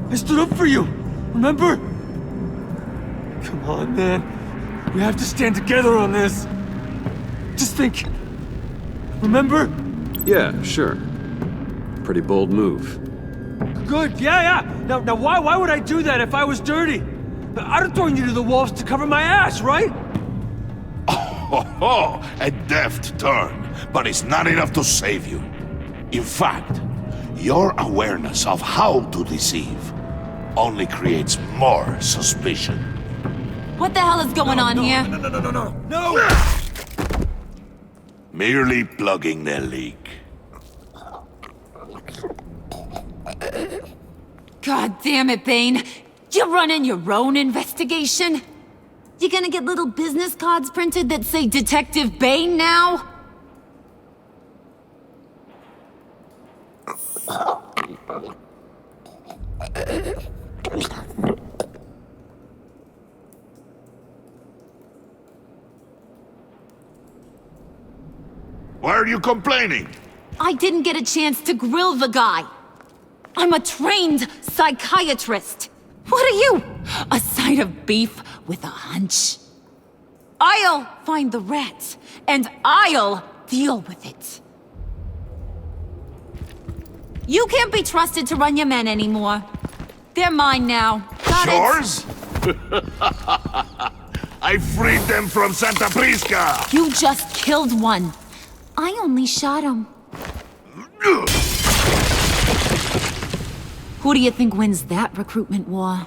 I stood up for you, remember? Come on, man. We have to stand together on this. Just think. Remember? Yeah, sure. Pretty bold move. Good, yeah. Now why would I do that if I was dirty? I'd have thrown you to the wolves to cover my ass, right? Oh, a deft turn, but it's not enough to save you. In fact, Your awareness of how to deceive only creates more suspicion. What the hell is going on here? No! Merely plugging the leak. God damn it, Bane. You're running your own investigation? You gonna get little business cards printed that say Detective Bane now? Why are you complaining? I didn't get a chance to grill the guy. I'm a trained psychiatrist. What are you? A side of beef with a hunch? I'll find the rats, and I'll deal with it. You can't be trusted to run your men anymore. They're mine now. Got Yours? I freed them from Santa Prisca! You just killed one. I only shot him. Who do you think wins that recruitment war?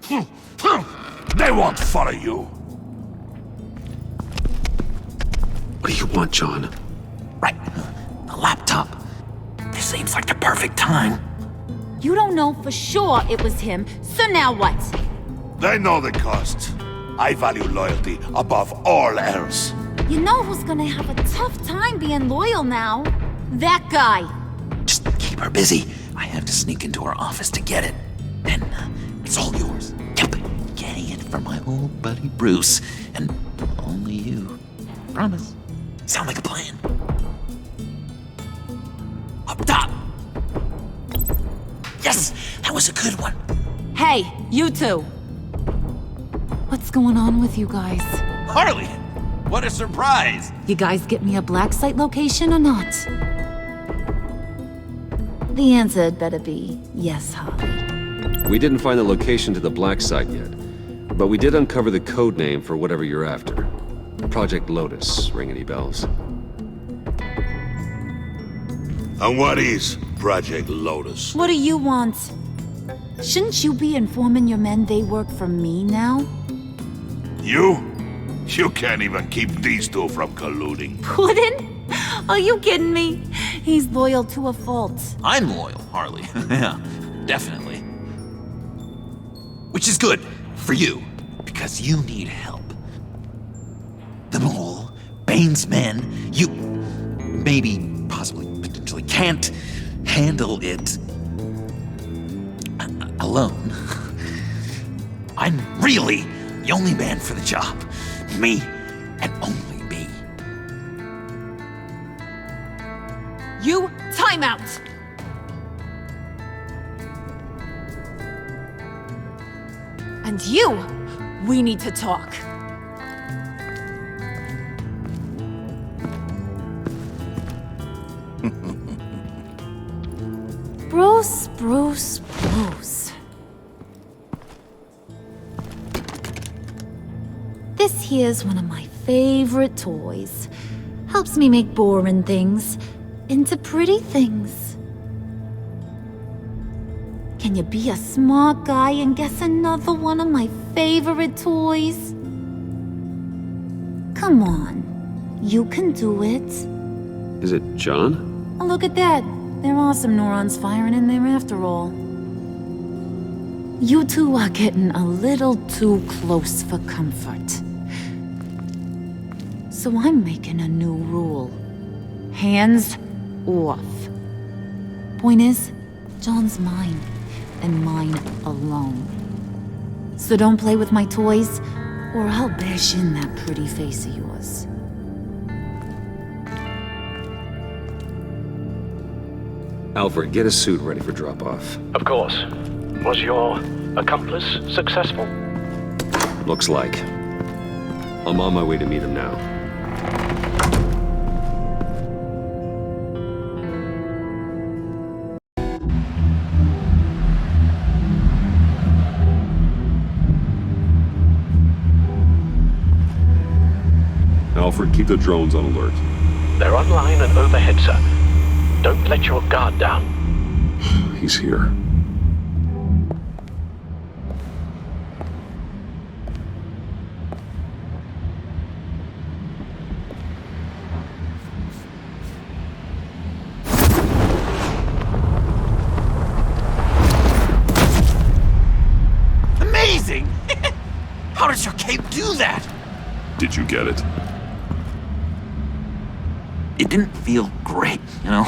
They won't follow you. What do you want, John? Right. The laptop. This seems like the perfect time. You don't know for sure it was him, so now what? They know the cost. I value loyalty above all else. You know who's gonna have a tough time being loyal now? That guy. Just keep her busy. I have to sneak into her office to get it. Then it's all yours. Yep. Getting it from my old buddy Bruce. And only you. Promise. Sound like a plan. Up top. Yes, that was a good one. Hey, you two. What's going on with you guys? Harley, what a surprise. You guys get me a black site location or not? The answer had better be yes, Harley. We didn't find the location to the black site yet, but we did uncover the code name for whatever you're after. Project Lotus. Ring any bells? And what is Project Lotus? What do you want? Shouldn't you be informing your men they work for me now? You? You can't even keep these two from colluding. Puddin'? Are you kidding me? He's loyal to a fault. I'm loyal, Harley. Yeah, definitely. Which is good for you, because you need help. The mole, Bane's men, you maybe, possibly, potentially can't handle it alone. I'm really the only man for the job. Me and only me. You, time out! And you, we need to talk. Bruce. This here's one of my favorite toys. Helps me make boring things into pretty things. Can you be a smart guy and guess another one of my favorite toys? Come on, you can do it. Is it John? Oh, look at that. There are some neurons firing in there after all. You two are getting a little too close for comfort. So I'm making a new rule. Hands off. Point is, John's mine, and mine alone. So don't play with my toys, or I'll bash in that pretty face of yours. Alfred, get a suit ready for drop-off. Of course. Was your accomplice successful? Looks like. I'm on my way to meet him now. Alfred, keep the drones on alert. They're online and overhead, sir. Don't let your guard down. He's here. Amazing! How does your cape do that? Did you get it? It didn't feel great, you know?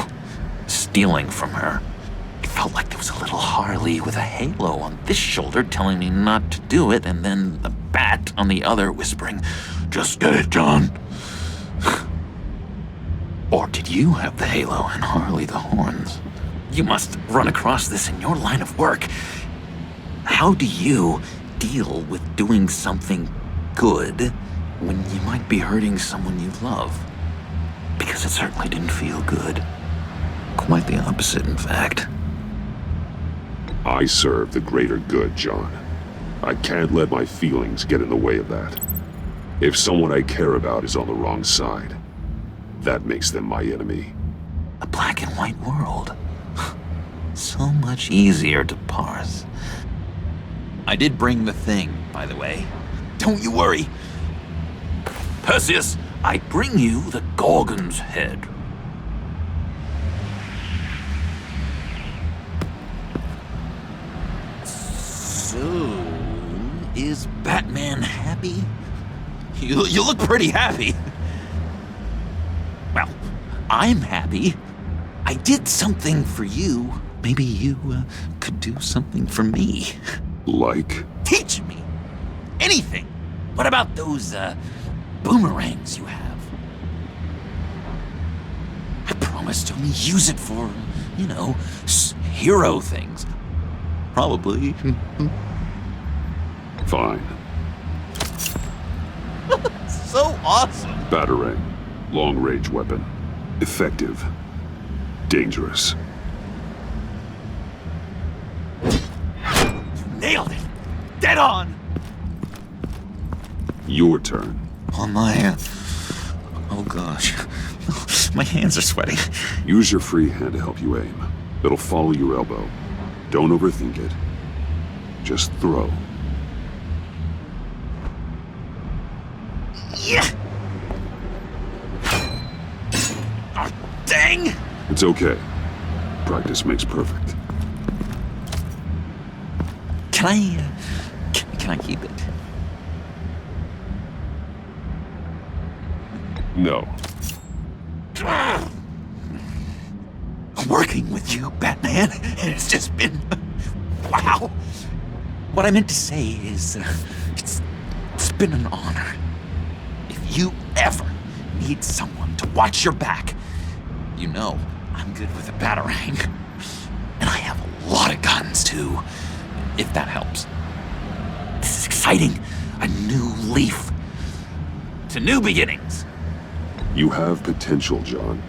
Stealing from her. It felt like there was a little Harley with a halo on this shoulder telling me not to do it, and then the bat on the other whispering, "Just get it, John." Or did you have the halo and Harley the horns? You must run across this in your line of work. How do you deal with doing something good when you might be hurting someone you love? Because it certainly didn't feel good. Quite the opposite, in fact. I serve the greater good, John. I can't let my feelings get in the way of that. If someone I care about is on the wrong side, that makes them my enemy. A black and white world. So much easier to parse. I did bring the thing, by the way. Don't you worry. Perseus, I bring you the Gorgon's head. So, is Batman happy? You look pretty happy. Well, I'm happy. I did something for you. Maybe you could do something for me. Like? Teach me. Anything. What about those boomerangs you have? I promised to only use it for, you know, hero things. Probably. Fine. So awesome. Batarang. Long-range weapon. Effective. Dangerous. Nailed it. Dead on. Your turn. Oh my... Oh gosh. My hands are sweating. Use your free hand to help you aim. It'll follow your elbow. Don't overthink it. Just throw. Yeah. Oh, dang! It's okay. Practice makes perfect. Can I keep it? No. Working with you, Batman, it's just been... wow. What I meant to say is, it's been an honor. If you ever need someone to watch your back, you know I'm good with a batarang. And I have a lot of guns, too, if that helps. This is exciting. A new leaf. To new beginnings. You have potential, John.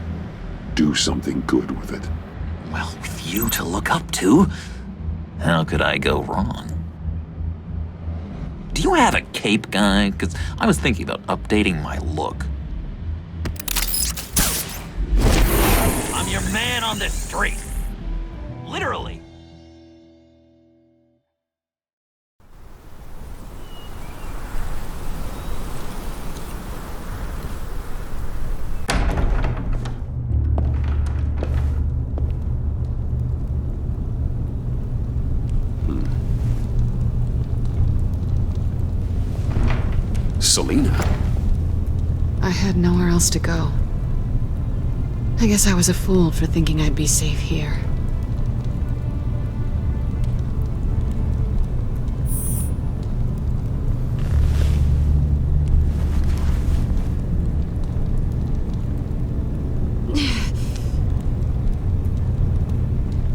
Do something good with it. Well, with you to look up to, how could I go wrong? Do you have a cape, guy? Because I was thinking about updating my look. I'm your man on this street. Literally. Selina? I had nowhere else to go. I guess I was a fool for thinking I'd be safe here.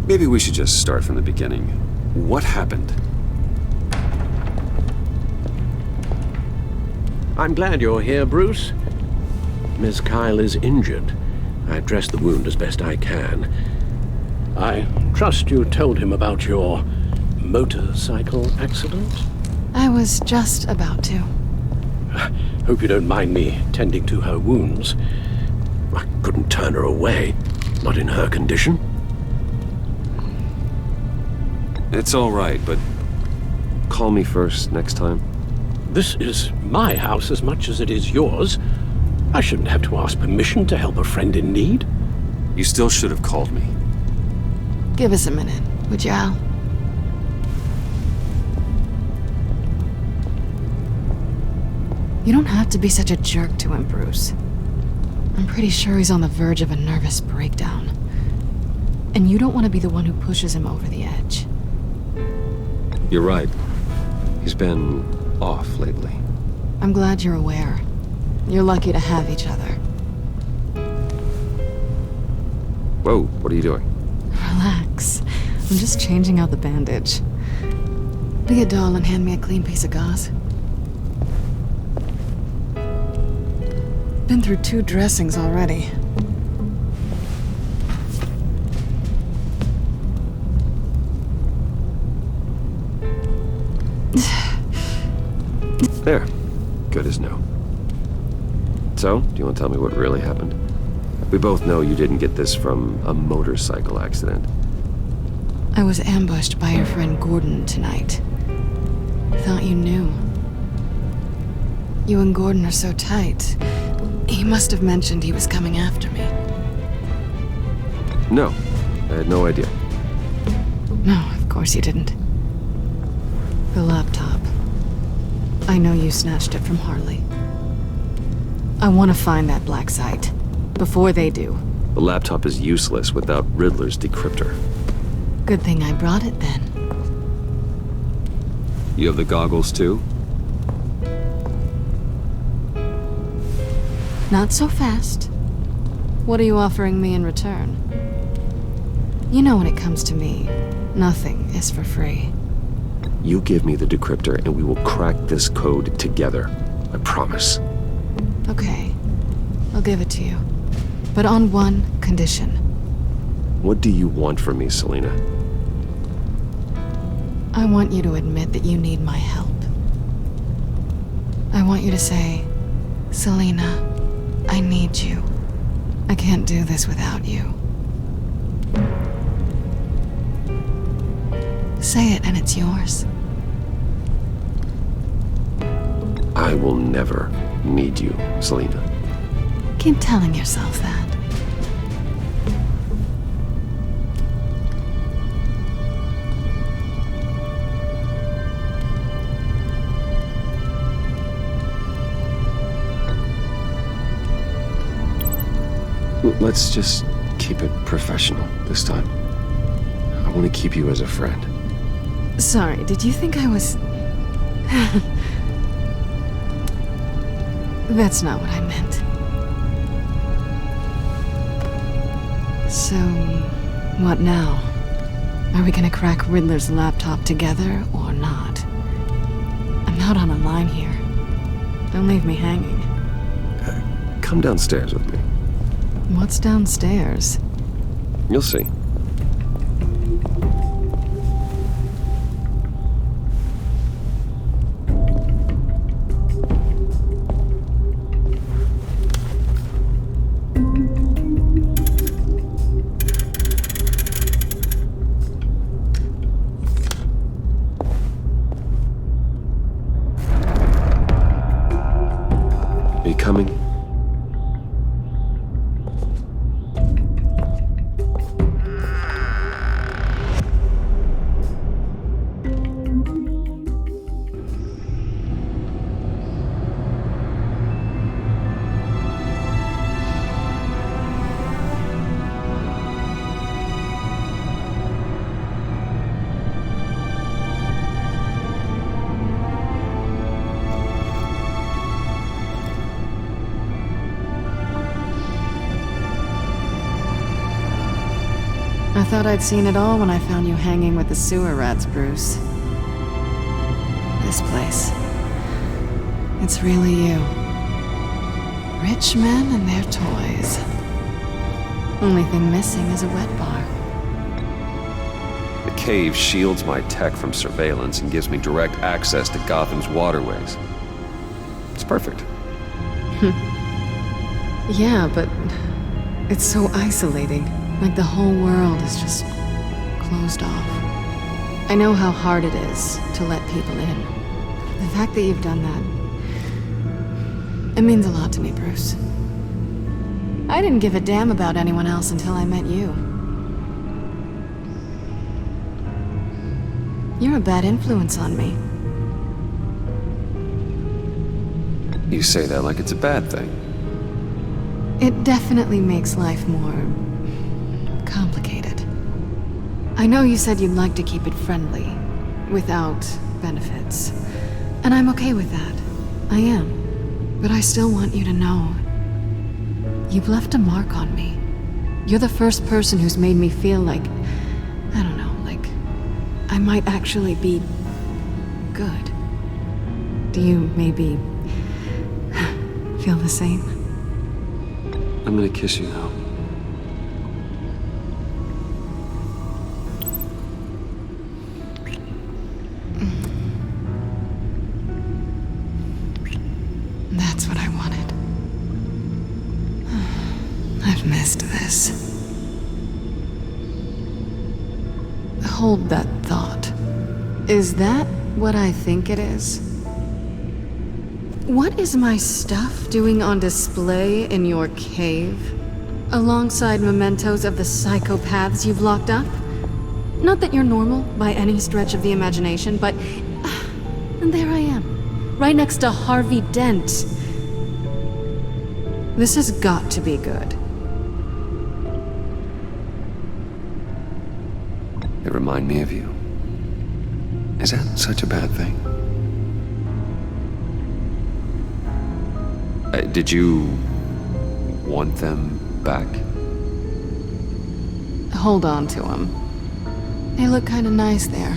Maybe we should just start from the beginning. What happened? I'm glad you're here, Bruce. Miss Kyle is injured. I've dressed the wound as best I can. I trust you told him about your motorcycle accident? I was just about to. Hope you don't mind me tending to her wounds. I couldn't turn her away, not in her condition. It's all right, but call me first next time. This is my house as much as it is yours. I shouldn't have to ask permission to help a friend in need. You still should have called me. Give us a minute, would you, Al? You don't have to be such a jerk to him, Bruce. I'm pretty sure he's on the verge of a nervous breakdown. And you don't want to be the one who pushes him over the edge. You're right. He's been off lately. I'm glad you're aware. You're lucky to have each other. Whoa, what are you doing? Relax. I'm just changing out the bandage. Be a doll and hand me a clean piece of gauze. Been through 2 dressings already. There. Good as new. So, do you want to tell me what really happened? We both know you didn't get this from a motorcycle accident. I was ambushed by your friend Gordon tonight. Thought you knew. You and Gordon are so tight. He must have mentioned he was coming after me. No, I had no idea. No, of course you didn't. The laptop. I know you snatched it from Harley. I want to find that black site. Before they do. The laptop is useless without Riddler's decryptor. Good thing I brought it then. You have the goggles too? Not so fast. What are you offering me in return? You know when it comes to me, nothing is for free. You give me the decryptor and we will crack this code together. I promise. Okay. I'll give it to you. But on one condition. What do you want from me, Selina? I want you to admit that you need my help. I want you to say, Selina, I need you. I can't do this without you. Say it and it's yours. I will never need you, Selina. Keep telling yourself that. Let's just keep it professional this time. I want to keep you as a friend. Sorry, did you think I was... That's not what I meant. So, what now? Are we gonna crack Riddler's laptop together or not? I'm out on a line here. Don't leave me hanging. Come downstairs with me. What's downstairs? You'll see. Are you coming? I thought I'd seen it all when I found you hanging with the sewer rats, Bruce. This place. It's really you. Rich men and their toys. Only thing missing is a wet bar. The cave shields my tech from surveillance and gives me direct access to Gotham's waterways. It's perfect. Yeah, but it's so isolating. Like the whole world is just closed off. I know how hard it is to let people in. The fact that you've done that, it means a lot to me, Bruce. I didn't give a damn about anyone else until I met you. You're a bad influence on me. You say that like it's a bad thing. It definitely makes life more complicated. I know you said you'd like to keep it friendly, without benefits. And I'm okay with that. I am. But I still want you to know, you've left a mark on me. You're the first person who's made me feel like, I don't know, like I might actually be good. Do you maybe feel the same? I'm gonna kiss you now. That's what I wanted. I've missed this. Hold that thought. Is that what I think it is? What is my stuff doing on display in your cave? Alongside mementos of the psychopaths you've locked up? Not that you're normal by any stretch of the imagination, but... and there I am. Right next to Harvey Dent. This has got to be good. They remind me of you. Is that such a bad thing? Did you want them back? Hold on to them. They look kind of nice there.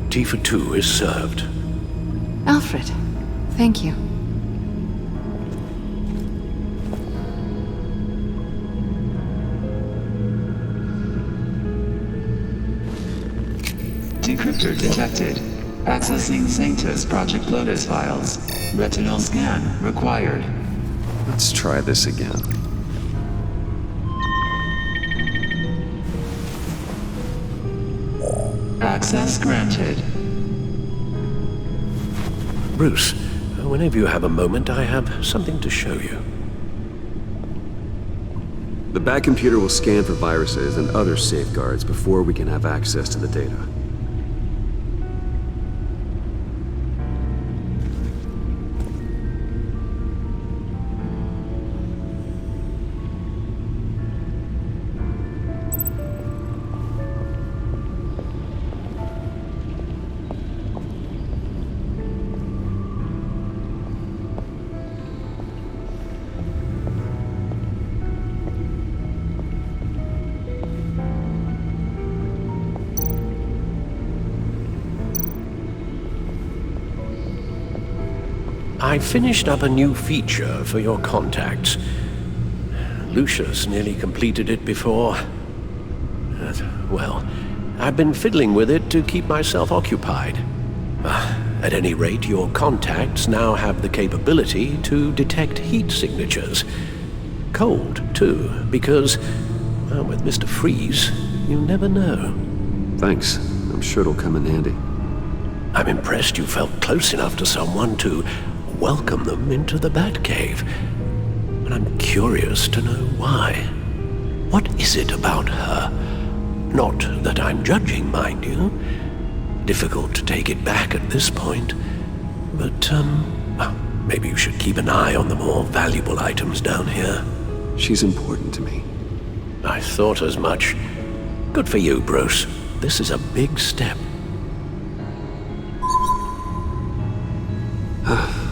Tea for two is served. Alfred, thank you. Decryptor detected. Accessing Sanctus Project Lotus files. Retinal scan required. Let's try this again. Access granted. Bruce, whenever you have a moment, I have something to show you. The back computer will scan for viruses and other safeguards before we can have access to the data. I finished up a new feature for your contacts. Lucius nearly completed it before. Well, I've been fiddling with it to keep myself occupied. At any rate, your contacts now have the capability to detect heat signatures. Cold, too, because, well, with Mr. Freeze, you never know. Thanks. I'm sure it'll come in handy. I'm impressed you felt close enough to someone to welcome them into the Batcave. And I'm curious to know why. What is it about her? Not that I'm judging, mind you. Difficult to take it back at this point. But, maybe you should keep an eye on the more valuable items down here. She's important to me. I thought as much. Good for you, Bruce. This is a big step.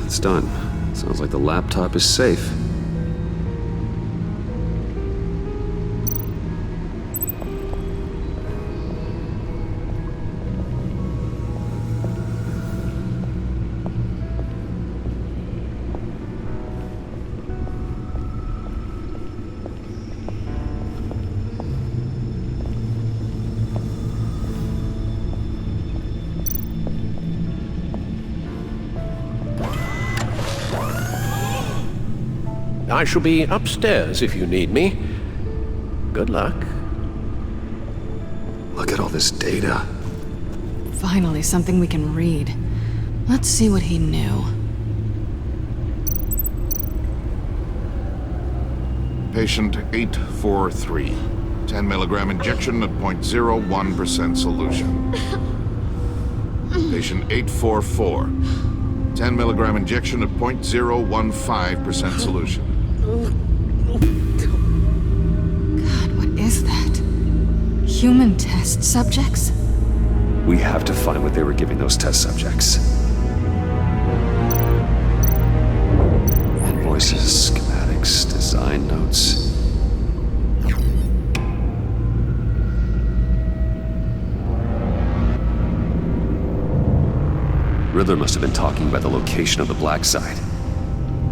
It's done. Sounds like the laptop is safe. I shall be upstairs if you need me. Good luck. Look at all this data. Finally, something we can read. Let's see what he knew. Patient 843. 10 milligram injection at 0.01% solution. Patient 844. 10 milligram injection at 0.015% solution. God, what is that? Human test subjects? We have to find what they were giving those test subjects. Invoices, schematics, design notes. Riddler must have been talking about the location of the black site.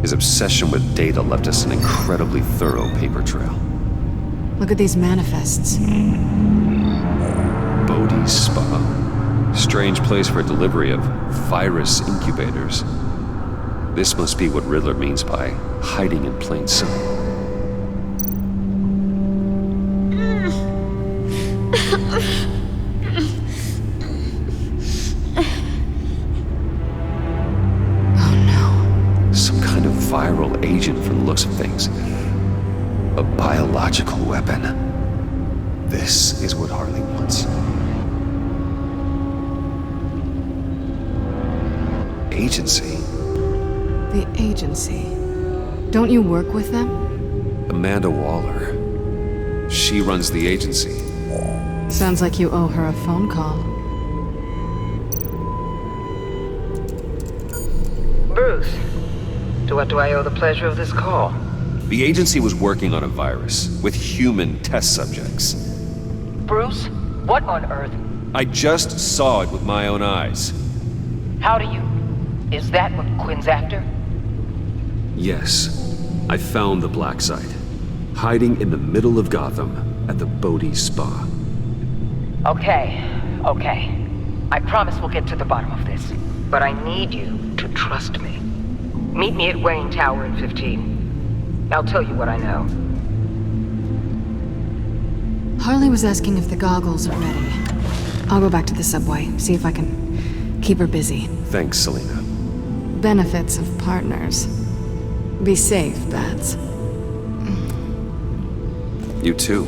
His obsession with data left us an incredibly thorough paper trail. Look at these manifests. Bodhi's Spa. Strange place for delivery of virus incubators. This must be what Riddler means by hiding in plain sight. Viral agent from the looks of things. A biological weapon. This is what Harley wants. Agency? The agency. Don't you work with them? Amanda Waller. She runs the agency. Sounds like you owe her a phone call. Bruce. To what do I owe the pleasure of this call? The agency was working on a virus with human test subjects. Bruce? What on earth? I just saw it with my own eyes. How do you? Is that what Quinn's after? Yes. I found the black site. Hiding in the middle of Gotham at the Bodhi Spa. Okay. I promise we'll get to the bottom of this. But I need you to trust me. Meet me at Wayne Tower in 15. I'll tell you what I know. Harley was asking if the goggles are ready. I'll go back to the subway, see if I can keep her busy. Thanks, Selena. Benefits of partners. Be safe, Bats. You too.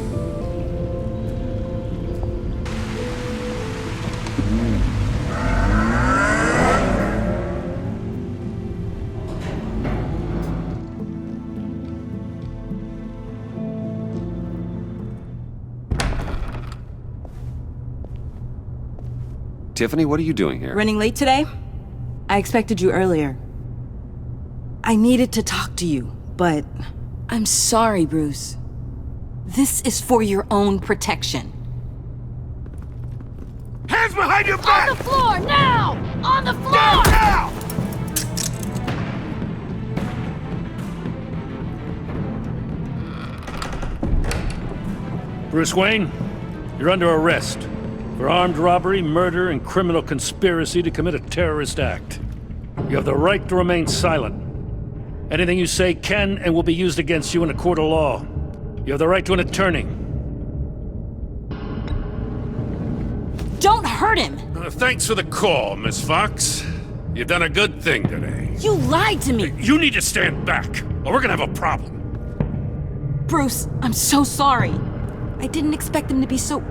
Tiffany, what are you doing here? Running late today? I expected you earlier. I needed to talk to you, but I'm sorry, Bruce. This is for your own protection. Hands behind your back! On the floor, now! On the floor! Now! Bruce Wayne, you're under arrest for armed robbery, murder, and criminal conspiracy to commit a terrorist act. You have the right to remain silent. Anything you say can and will be used against you in a court of law. You have the right to an attorney. Don't hurt him! Thanks for the call, Miss Fox. You've done a good thing today. You lied to me! You need to stand back, or we're gonna have a problem. Bruce, I'm so sorry. I didn't expect them to be so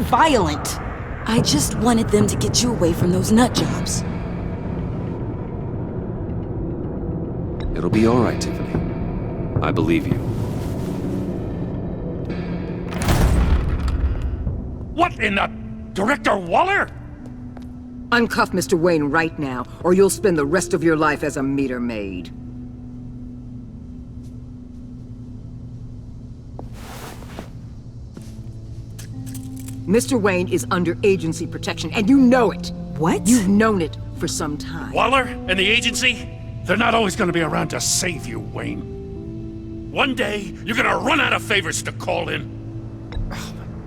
violent. I just wanted them to get you away from those nut jobs. It'll be all right, Tiffany. I believe you. What in the... Director Waller? Uncuff Mr. Wayne right now, or you'll spend the rest of your life as a meter maid. Mr. Wayne is under agency protection, and you know it. What? You've known it for some time. Waller and the agency? They're not always gonna be around to save you, Wayne. One day, you're gonna run out of favors to call in.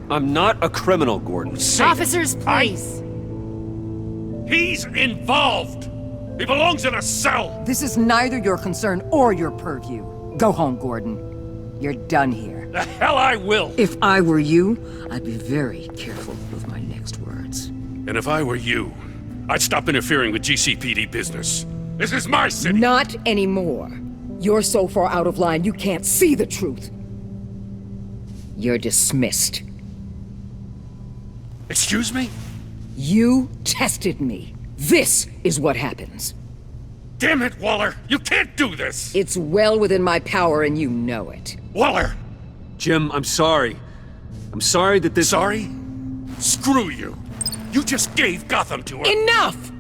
I'm not a criminal, Gordon. Officers, please. He's involved. He belongs in a cell. This is neither your concern or your purview. Go home, Gordon. You're done here. The hell I will! If I were you, I'd be very careful with my next words. And if I were you, I'd stop interfering with GCPD business. This is my city! Not anymore. You're so far out of line you can't see the truth. You're dismissed. Excuse me? You tested me. This is what happens. Damn it, Waller! You can't do this! It's well within my power and you know it. Waller! Jim, I'm sorry. I'm sorry that this— Sorry? Screw you! You just gave Gotham to her! Enough!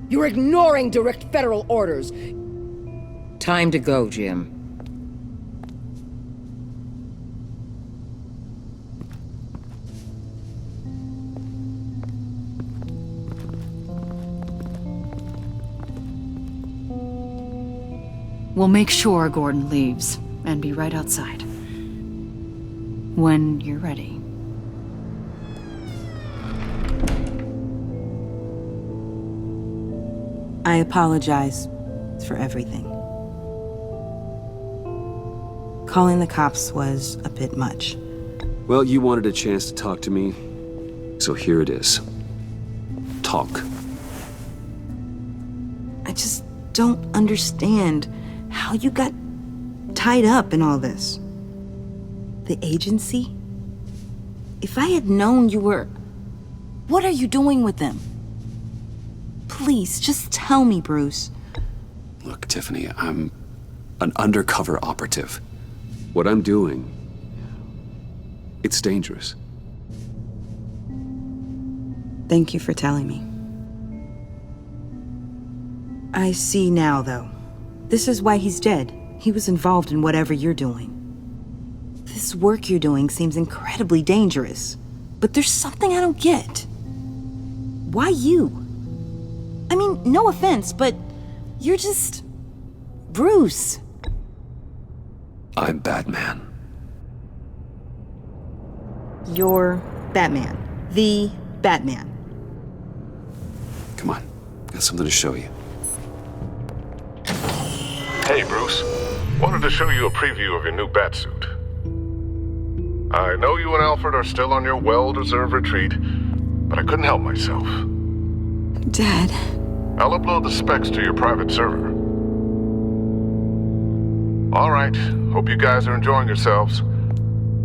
You're ignoring direct federal orders. Time to go, Jim. We'll make sure Gordon leaves, and be right outside. When you're ready. I apologize for everything. Calling the cops was a bit much. Well, you wanted a chance to talk to me, so here it is. Talk. I just don't understand how you got tied up in all this. The agency? If I had known you were... What are you doing with them? Please, just tell me, Bruce. Look, Tiffany, I'm an undercover operative. What I'm doing, it's dangerous. Thank you for telling me. I see now, though. This is why he's dead. He was involved in whatever you're doing. This work you're doing seems incredibly dangerous. But there's something I don't get. Why you? I mean, no offense, but you're just... Bruce. I'm Batman. You're Batman. The Batman. Come on, got something to show you. Hey, Bruce. Wanted to show you a preview of your new Batsuit. I know you and Alfred are still on your well-deserved retreat, but I couldn't help myself. Dad. I'll upload the specs to your private server. All right. Hope you guys are enjoying yourselves.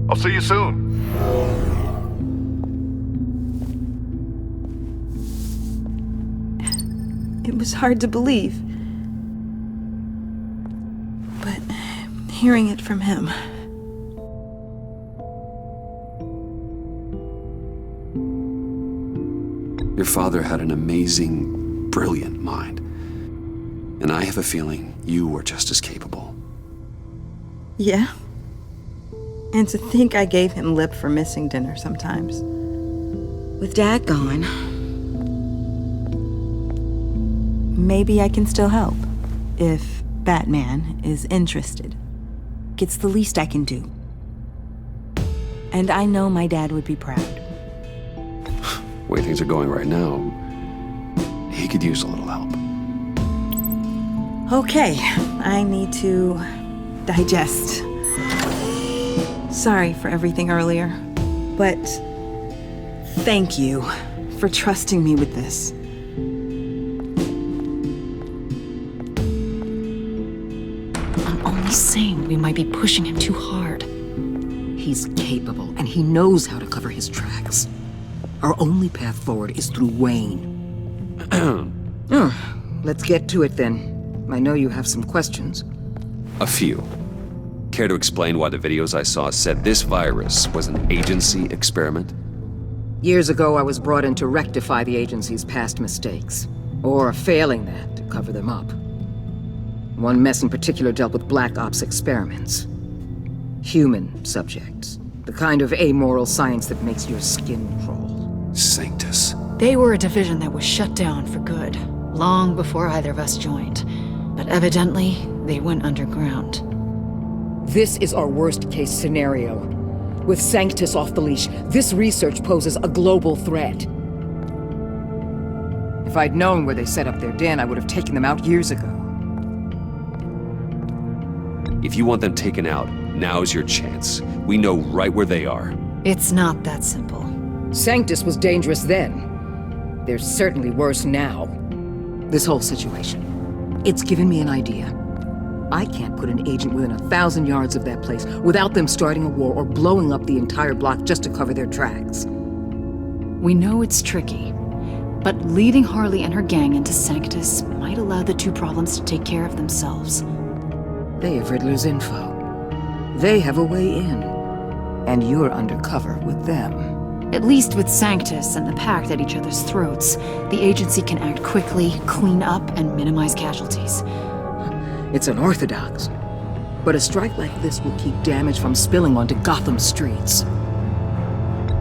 I'll see you soon. It was hard to believe. But hearing it from him... Your father had an amazing, brilliant mind. And I have a feeling you were just as capable. Yeah? And to think I gave him lip for missing dinner sometimes. With Dad gone... Maybe I can still help. If Batman is interested. It's the least I can do. And I know my dad would be proud. The way things are going right now, he could use a little help. Okay, I need to digest. Sorry for everything earlier, but thank you for trusting me with this. I'm only saying we might be pushing him too hard. He's capable, and he knows how to cover his tracks. Our only path forward is through Wayne. Let's get to it then. I know you have some questions. A few. Care to explain why the videos I saw said this virus was an agency experiment? Years ago, I was brought in to rectify the agency's past mistakes. Or failing that, to cover them up. One mess in particular dealt with Black Ops experiments. Human subjects. The kind of amoral science that makes your skin crawl. Sanctus. They were a division that was shut down for good, long before either of us joined. But evidently, they went underground. This is our worst-case scenario. With Sanctus off the leash, this research poses a global threat. If I'd known where they set up their den, I would have taken them out years ago. If you want them taken out, now's your chance. We know right where they are. It's not that simple. Sanctus was dangerous then. They're certainly worse now. This whole situation, it's given me an idea. I can't put an agent within 1,000 yards of that place without them starting a war or blowing up the entire block just to cover their tracks. We know it's tricky, but leading Harley and her gang into Sanctus might allow the two problems to take care of themselves. They have Riddler's info. They have a way in. And you're undercover with them. At least with Sanctus and the Pact at each other's throats, the agency can act quickly, clean up, and minimize casualties. It's unorthodox. But a strike like this will keep damage from spilling onto Gotham streets.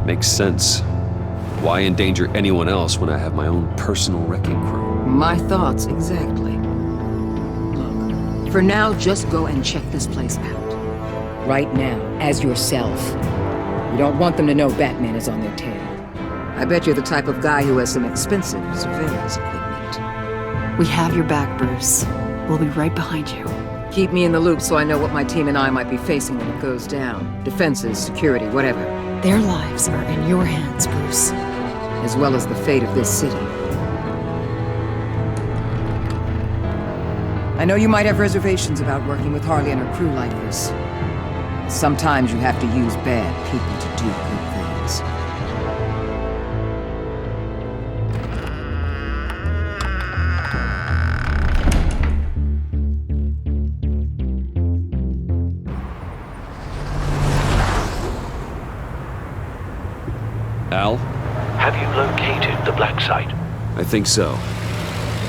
Makes sense. Why endanger anyone else when I have my own personal wrecking crew? My thoughts, exactly. Look, for now, just go and check this place out. Right now, as yourself. You don't want them to know Batman is on their tail. I bet you're the type of guy who has some expensive surveillance equipment. We have your back, Bruce. We'll be right behind you. Keep me in the loop so I know what my team and I might be facing when it goes down. Defenses, security, whatever. Their lives are in your hands, Bruce. As well as the fate of this city. I know you might have reservations about working with Harley and her crew like this. Sometimes you have to use bad people to do good things. Al? Have you located the black site? I think so.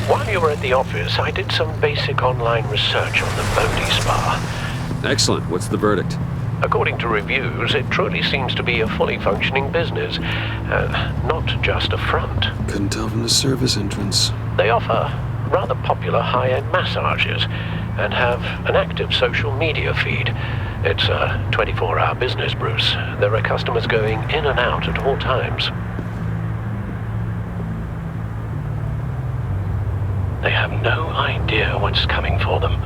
While you were at the office, I did some basic online research on the Bodhi Spa. Excellent. What's the verdict? According to reviews, it truly seems to be a fully functioning business, not just a front. Couldn't tell from the service entrance. They offer rather popular high-end massages and have an active social media feed. It's a 24-hour business, Bruce. There are customers going in and out at all times. They have no idea what's coming for them.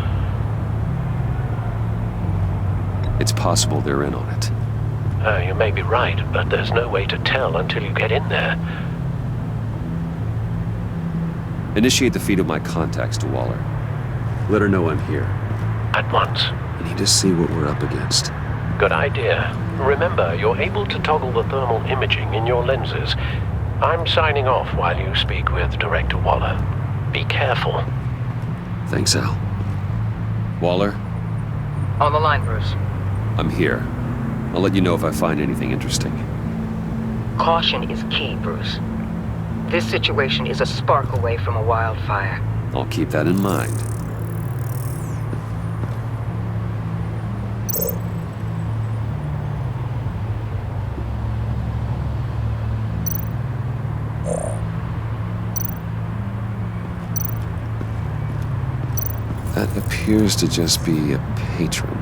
It's possible they're in on it. You may be right, but there's no way to tell until you get in there. Initiate the feed of my contacts to Waller. Let her know I'm here. At once. I need to see what we're up against. Good idea. Remember, you're able to toggle the thermal imaging in your lenses. I'm signing off while you speak with Director Waller. Be careful. Thanks, Al. Waller? On the line, Bruce. I'm here. I'll let you know if I find anything interesting. Caution is key, Bruce. This situation is a spark away from a wildfire. I'll keep that in mind. That appears to just be a patron.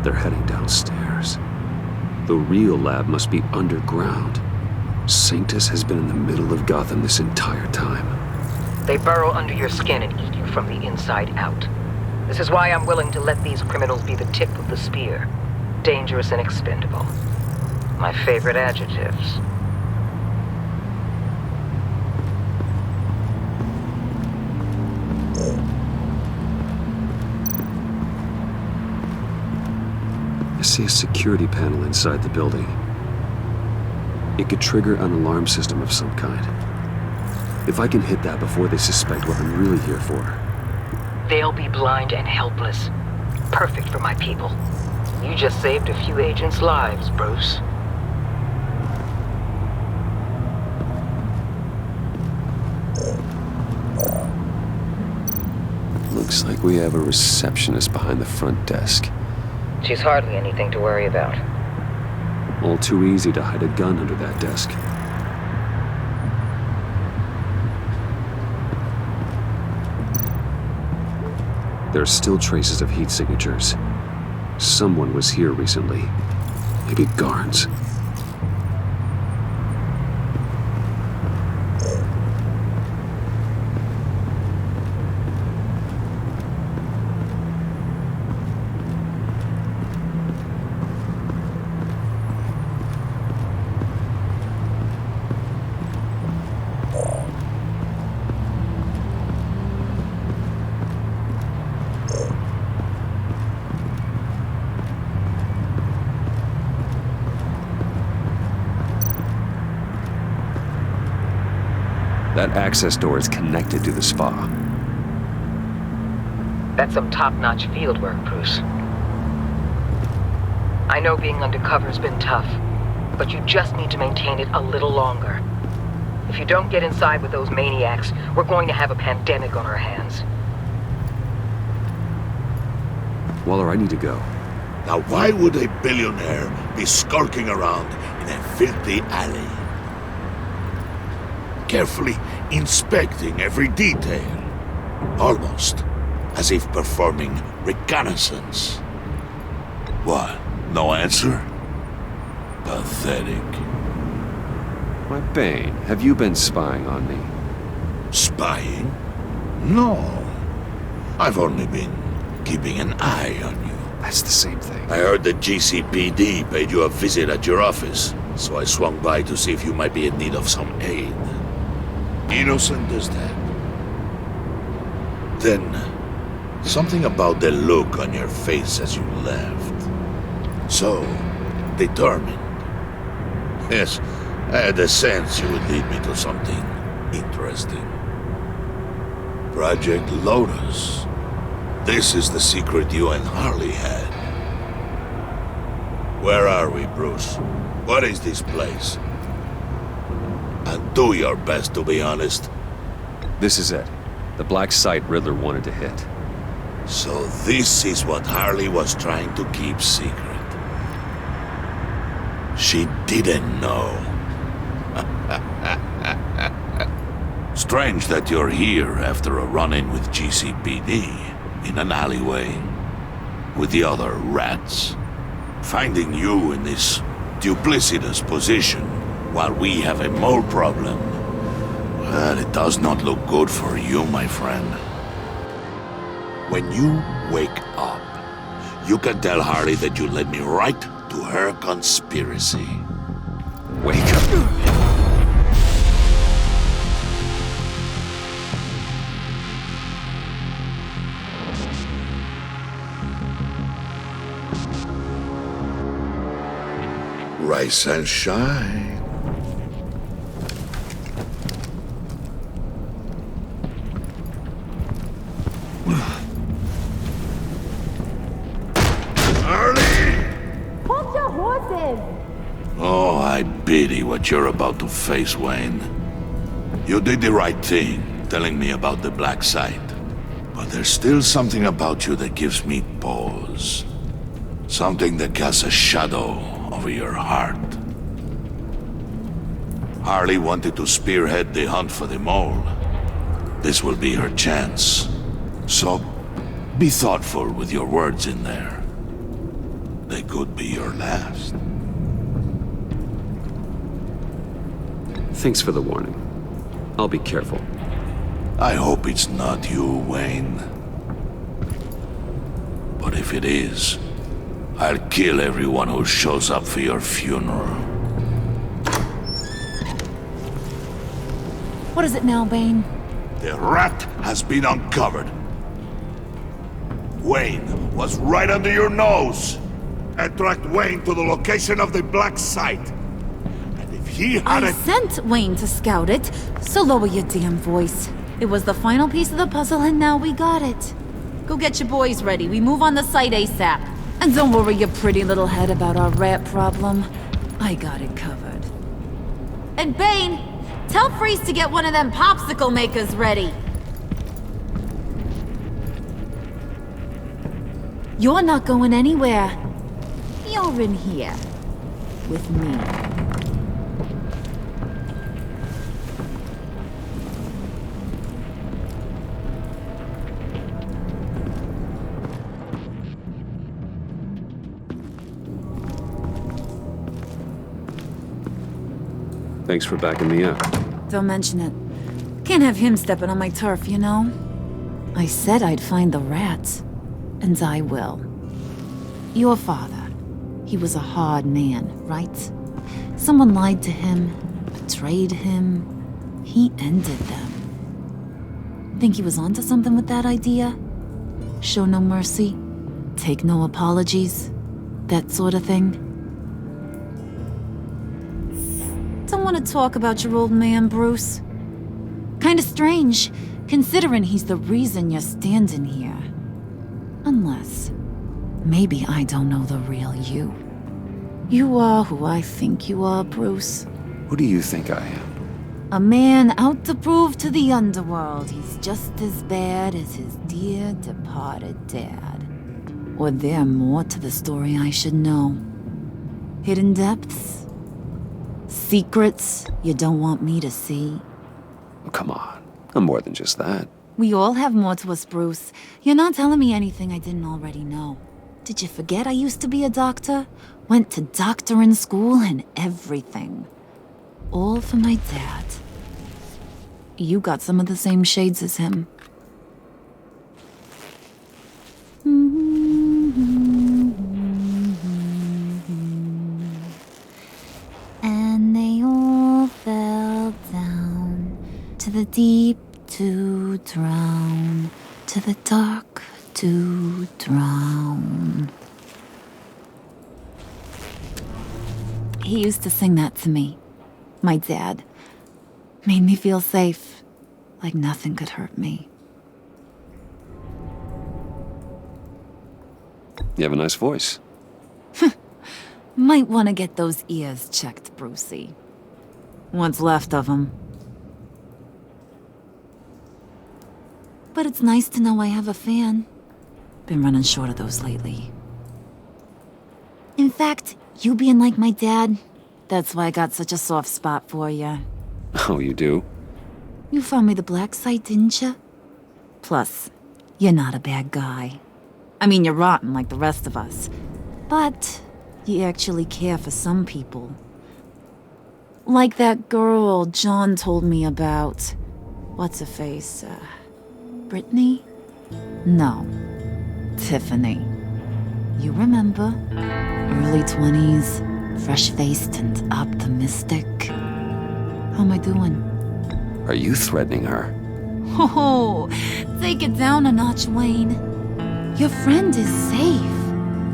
They're heading downstairs. The real lab must be underground. Sanctus has been in the middle of Gotham this entire time. They burrow under your skin and eat you from the inside out. This is why I'm willing to let these criminals be the tip of the spear. Dangerous and expendable. My favorite adjectives. I see a security panel inside the building. It could trigger an alarm system of some kind. If I can hit that before they suspect what I'm really here for. They'll be blind and helpless. Perfect for my people. You just saved a few agents' lives, Bruce. like we have a receptionist behind the front desk. She's hardly anything to worry about. All too easy to hide a gun under that desk. There are still traces of heat signatures. Someone was here recently. Maybe guards. That access door is connected to the spa. That's some top-notch field work, Bruce. I know being undercover's been tough, but you just need to maintain it a little longer. If you don't get inside with those maniacs, we're going to have a pandemic on our hands. Waller, I need to go. Now why would a billionaire be skulking around in a filthy alley? Carefully inspecting every detail. Almost as if performing reconnaissance. What? No answer? Pathetic. Why, Bane, have you been spying on me? Spying? No. I've only been keeping an eye on you. That's the same thing. I heard the GCPD paid you a visit at your office, so I swung by to see if you might be in need of some aid. Innocent as that. Then, something about the look on your face as you left. So, determined. Yes, I had a sense you would lead me to something interesting. Project Lotus. This is the secret you and Harley had. Where are we, Bruce? What is this place? And do your best to be honest. This is it. The black site Riddler wanted to hit. So this is what Harley was trying to keep secret. She didn't know. Strange that you're here after a run-in with GCPD in an alleyway with the other rats. Finding you in this duplicitous position while we have a mole problem. Well, it does not look good for you, my friend. When you wake up, you can tell Harley that you led me right to her conspiracy. Wake up. Rise and shine. Hold your horses! Oh, I pity what you're about to face, Wayne. You did the right thing, telling me about the black site. But there's still something about you that gives me pause. Something that casts a shadow over your heart. Harley wanted to spearhead the hunt for the mole. This will be her chance. So, be thoughtful with your words in there. They could be your last. Thanks for the warning. I'll be careful. I hope it's not you, Wayne. But if it is, I'll kill everyone who shows up for your funeral. What is it now, Bane? The rat has been uncovered. Wayne was right under your nose. And tracked Wayne to the location of the black site. And if he had I sent Wayne to scout it, so lower your damn voice. It was the final piece of the puzzle and now we got it. Go get your boys ready, we move on the site ASAP. And don't worry your pretty little head about our rat problem. I got it covered. And Bane, tell Freeze to get one of them popsicle makers ready. You're not going anywhere. You're in here. With me. Thanks for backing me up. Don't mention it. Can't have him stepping on my turf, you know? I said I'd find the rats. And I will. Your father. He was a hard man, right? Someone lied to him, betrayed him. He ended them. Think he was onto something with that idea? Show no mercy? Take no apologies? That sort of thing? Don't want to talk about your old man, Bruce. Kinda strange, considering he's the reason you're standing here. Unless, maybe I don't know the real you. You are who I think you are, Bruce. Who do you think I am? A man out to prove to the underworld he's just as bad as his dear departed dad. Or there more to the story I should know. Hidden depths? Secrets you don't want me to see? Oh, come on. I'm more than just that. We all have more to us, Bruce. You're not telling me anything I didn't already know. Did you forget I used to be a doctor? Went to doctoring school and everything. All for my dad. You got some of the same shades as him. And they all fell down to the deep to drown, to the dark to drown. He used to sing that to me. My dad. Made me feel safe, like nothing could hurt me. You have a nice voice. Might want to get those ears checked, Brucey. What's left of them. But it's nice to know I have a fan. Been running short of those lately. In fact, you being like my dad, that's why I got such a soft spot for you. Oh, you do? You found me the black site, didn't you? Plus, you're not a bad guy. I mean, you're rotten like the rest of us. But you actually care for some people. Like that girl John told me about. What's her face? Brittany? No. Tiffany. You remember? Early 20s, fresh-faced and optimistic. How am I doing? Are you threatening her? Oh, take it down a notch, Wayne. Your friend is safe.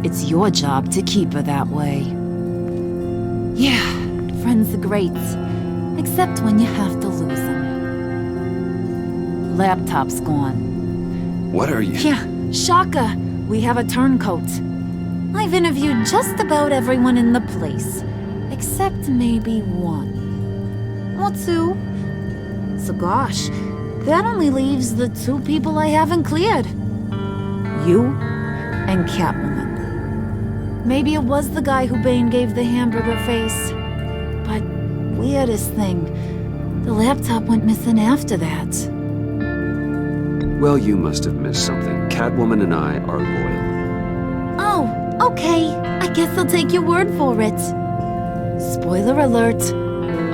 It's your job to keep her that way. Yeah, friends are great. Except when you have to lose them. Laptop's gone. What are you? Yeah, shocker. We have a turncoat. I've interviewed just about everyone in the place. Except maybe one. Or two. So gosh, that only leaves the two people I haven't cleared. You and Catwoman. Maybe it was the guy who Bane gave the hamburger face. But weirdest thing, the laptop went missing after that. Well, you must have missed something. Catwoman and I are loyal. Oh, okay. I guess I'll take your word for it. Spoiler alert,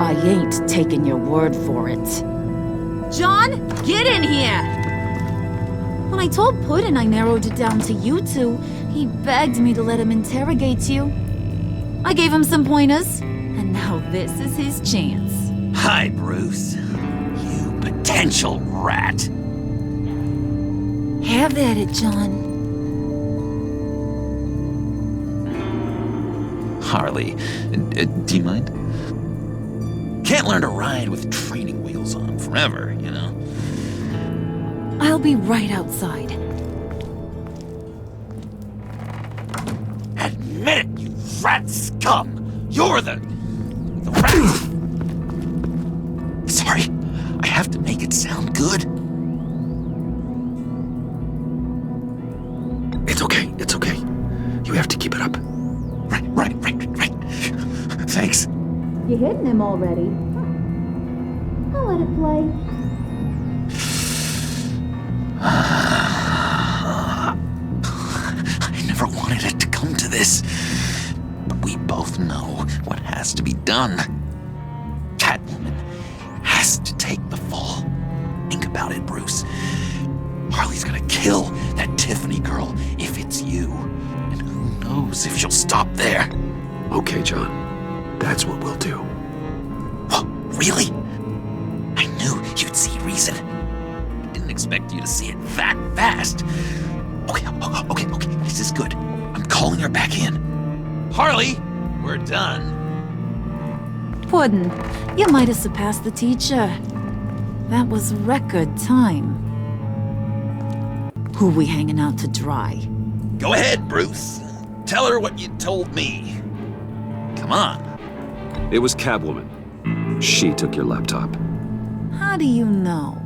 I ain't taking your word for it. John, get in here! When I told Puddin' I narrowed it down to you two, he begged me to let him interrogate you. I gave him some pointers, and now this is his chance. Hi, Bruce. You potential rat. Have at it, John. Harley, do you mind? Can't learn to ride with training wheels on forever, you know? I'll be right outside. Admit it, you rat scum! You're the rat! Sorry, I have to make it sound good. It's okay, it's okay. you're hitting him already. I'll let it play. I never wanted it to come to this. But we both know what has to be done. Catwoman has to take the fall. Think about it, Bruce. Harley's gonna kill that Tiffany girl if it's you. And who knows if she'll stop there. Okay, John. That's what we'll do. Oh, really? I knew you'd see reason. Didn't expect you to see it that fast. Okay. This is good. I'm calling her back in. Harley, we're done. Puddin', you might have surpassed the teacher. That was record time. Who we hanging out to dry? Go ahead, Bruce. Tell her what you told me. Come on. It was Catwoman. She took your laptop. How do you know?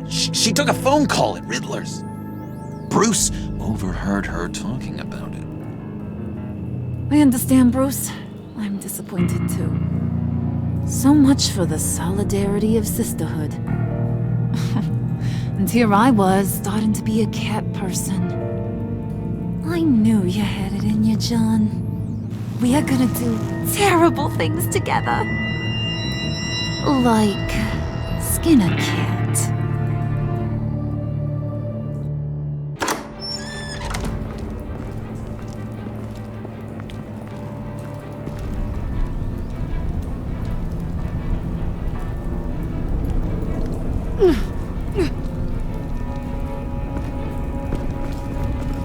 She took a phone call at Riddler's. Bruce overheard her talking about it. I understand, Bruce. I'm disappointed too. So much for the solidarity of sisterhood. And here I was, starting to be a cat person. I knew you had it in you, John. We are gonna do terrible things together. Like skin a cat.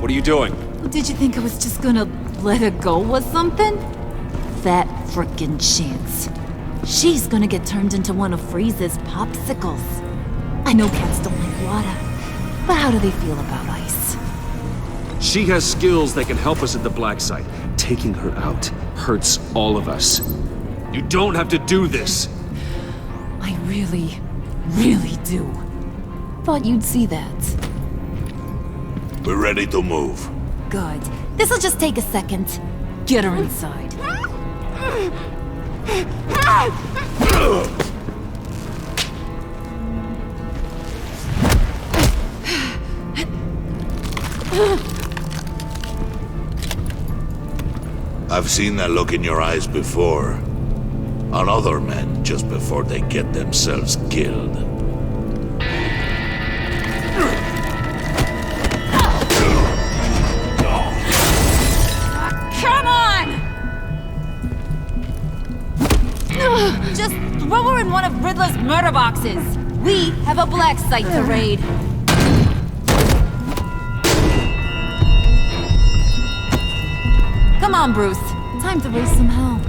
What are you doing? Did you think I was just gonna let her go or something? That frickin' chance. She's gonna get turned into one of Freeze's popsicles. I know cats don't like water, but how do they feel about ice? She has skills that can help us at the Black Site. Taking her out hurts all of us. You don't have to do this. I really do. Thought you'd see that. We're ready to move. Good. This'll just take a second. Get her inside. I've seen that look in your eyes before. On other men, just before they get themselves killed. Come on! Just throw her in one of Riddler's murder boxes. We have a Black Site to raid. Come on, Bruce. Time to raise some hell.